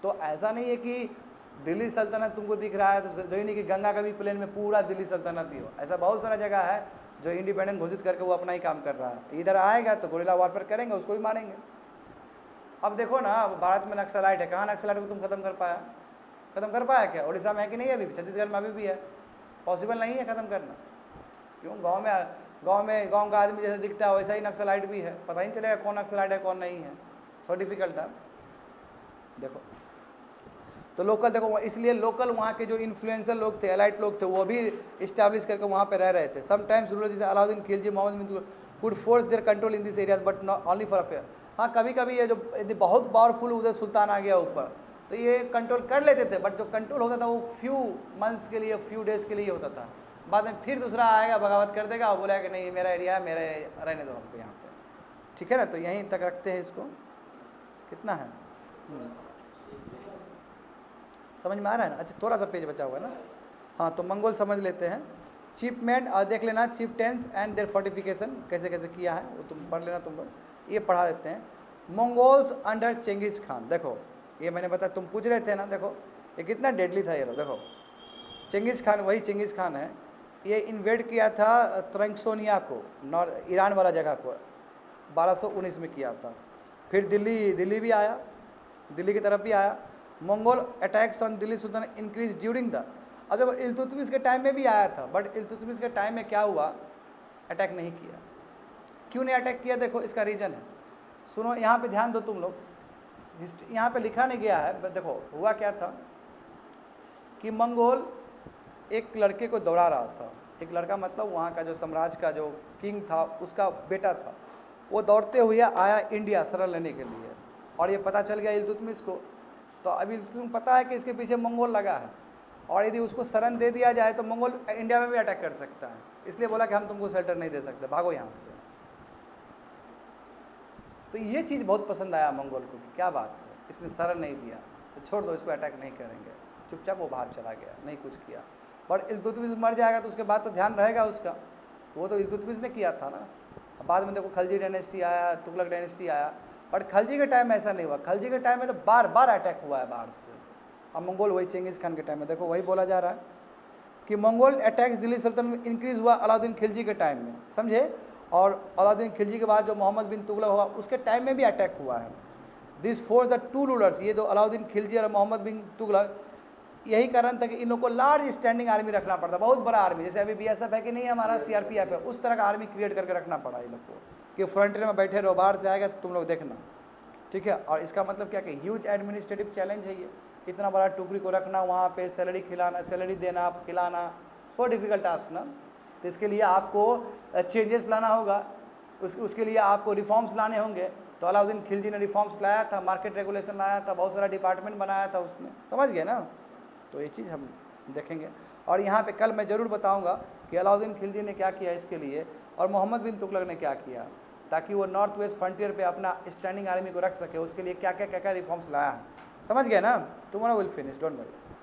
तो ऐसा नहीं है कि दिल्ली सल्तनत तुमको दिख रहा है तो जो ही नहीं कि गंगा का भी प्लेन में पूरा दिल्ली सल्तनत ही हो। ऐसा बहुत सारा जगह है जो इंडिपेंडेंट घोषित करके वो अपना ही काम कर रहा है। इधर आएगा तो गोरिल्ला वॉरफेयर करेंगे, उसको भी मारेंगे। अब देखो ना, भारत में नक्सलाइट है, कहाँ नक्सलाइट को तुम खत्म कर पाया क्या? उड़ीसा में है कि नहीं है, अभी छत्तीसगढ़ में अभी भी है, पॉसिबल नहीं है खत्म करना। क्यों, गांव का आदमी जैसे दिखता है वैसा ही नक्सलाइट भी है, पता ही नहीं चलेगा कौन नक्सलाइट है कौन नहीं है। सो डिफिकल्ट है। देखो तो लोकल, देखो इसलिए लोकल वहाँ के जो इन्फ्लुएंसर लोग थे, एलाइट लोग थे, वो भी इस्टेब्लिश करके वहाँ पे रह रहे थे। समटाइम्स रूलर जैसे Alauddin Khilji, Mohammad bin could force their control in this areas but not only for affair. हाँ, कभी कभी ये जो यदि बहुत पावरफुल उधर सुल्तान आ गया ऊपर तो ये कंट्रोल कर लेते थे, बट जो कंट्रोल होता था वो फ्यू मंथ्स के लिए, फ्यू डेज़ के लिए होता था। बाद में फिर दूसरा आएगा, बगावत कर देगा और बोलेगा कि नहीं मेरा एरिया है, मेरे रहने दो हमको यहाँ पे, ठीक है ना। तो यहीं तक रखते हैं इसको। कितना है, समझ में आ रहा है ना? अच्छा, थोड़ा सा पेज बचा हुआ है ना। हाँ, तो मंगोल समझ लेते हैं। चीफमैन और देख लेना, chieftains and their fortification कैसे कैसे किया है वो तुम पढ़ लेना, तुम लोग ये पढ़ा देते हैं। मंगोल्स अंडर चेंगिस खान, देखो ये मैंने बताया, तुम पूछ रहे थे ना, देखो ये कितना डेडली था ये लोग। देखो चेंगिस खान, वही चेंगिस खान है, ये इन्वेड किया था त्रंक्सोनिया को, नॉर्थ ईरान वाला जगह को, 1219 में किया था। फिर दिल्ली भी आया, दिल्ली की तरफ भी आया। Mongol attacks on Delhi Sultan increase during the, अब जब इल्तुतमिश के टाइम में भी आया था, बट इल्तुतमिश के टाइम में क्या हुआ, अटैक नहीं किया। क्यों नहीं अटैक किया, देखो इसका रीज़न है, सुनो यहाँ पे ध्यान दो तुम लोग, यहाँ पे लिखा नहीं गया है, देखो हुआ क्या था कि मंगोल एक लड़के को दौड़ा रहा था, एक लड़का मतलब वहाँ का जो साम्राज्य का जो किंग था उसका बेटा था, वो दौड़ते हुए आया इंडिया शरण लेने के लिए, और ये पता चल गया इल्तुतमिश को। तो अभी तुम्हें पता है कि इसके पीछे मंगोल लगा है, और यदि उसको शरण दे दिया जाए तो मंगोल इंडिया में भी अटैक कर सकता है, इसलिए बोला कि हम तुमको शेल्टर नहीं दे सकते, भागो यहाँ से। तो ये चीज़ बहुत पसंद आया मंगोल को कि क्या बात है, इसने शरण नहीं दिया तो छोड़ दो, इसको अटैक नहीं करेंगे। चुपचाप वो बाहर चला गया, नहीं कुछ किया। बट इल्तुतमिश मर जाएगा तो उसके बाद तो ध्यान रहेगा उसका, वो तो इल्तुतमिश ने किया था ना। बाद में देखो खलजी डायनेस्टी आया, तुगलक डायनेस्टी आया, बट खलजी के टाइम में ऐसा नहीं हुआ। खलजी के टाइम में तो बार बार अटैक हुआ है बाहर से। अब मंगोल वही चेंगिस खान के टाइम में देखो वही बोला जा रहा है कि मंगोल अटैक्स दिल्ली सल्तनत में इंक्रीज हुआ अलाउद्दीन खिलजी के टाइम में, समझे। और अलाउद्दीन खिलजी के बाद जो मोहम्मद बिन तुगलक हुआ उसके टाइम में भी अटैक हुआ है। This force the two rulers, ये जो अलाउद्दीन खिलजी और मोहम्मद बिन तुगलक, यही कारण था कि इन लोग को लार्ज स्टैंडिंग आर्मी रखना पड़ता, बहुत बड़ा आर्मी, जैसे अभी बीएसएफ है कि नहीं हमारा, सीआरपीएफ है, उस तरह का आर्मी क्रिएट करके रखना पड़ा इन लोग को कि फ्रंटियर में बैठे रहो, बाहर से आएगा तुम लोग देखना, ठीक है। और इसका मतलब क्या कि ह्यूज एडमिनिस्ट्रेटिव चैलेंज है ये, इतना बड़ा टुकड़ी को रखना, वहाँ पे सैलरी खिलाना, सैलरी देना, खिलाना, सो डिफिकल्ट टास्क ना। तो इसके लिए आपको चेंजेस लाना होगा, उसके लिए आपको रिफॉर्म्स लाने होंगे। तो अलाउद्दीन खिलजी ने रिफॉर्म्स लाया था, मार्केट रेगुलेशन लाया था, बहुत सारा डिपार्टमेंट बनाया था उसने, समझ गए ना। तो ये चीज़ हम देखेंगे, और यहाँ पे कल मैं ज़रूर बताऊँगा कि अलाउद्दीन खिलजी ने क्या किया इसके लिए, और मोहम्मद बिन तुगलक ने क्या किया, ताकि वो नॉर्थ वेस्ट फ्रंटियर पे अपना स्टैंडिंग आर्मी को रख सके, उसके लिए क्या क्या रिफॉर्म्स लाया है, समझ गए ना। Tomorrow will finish, don't worry.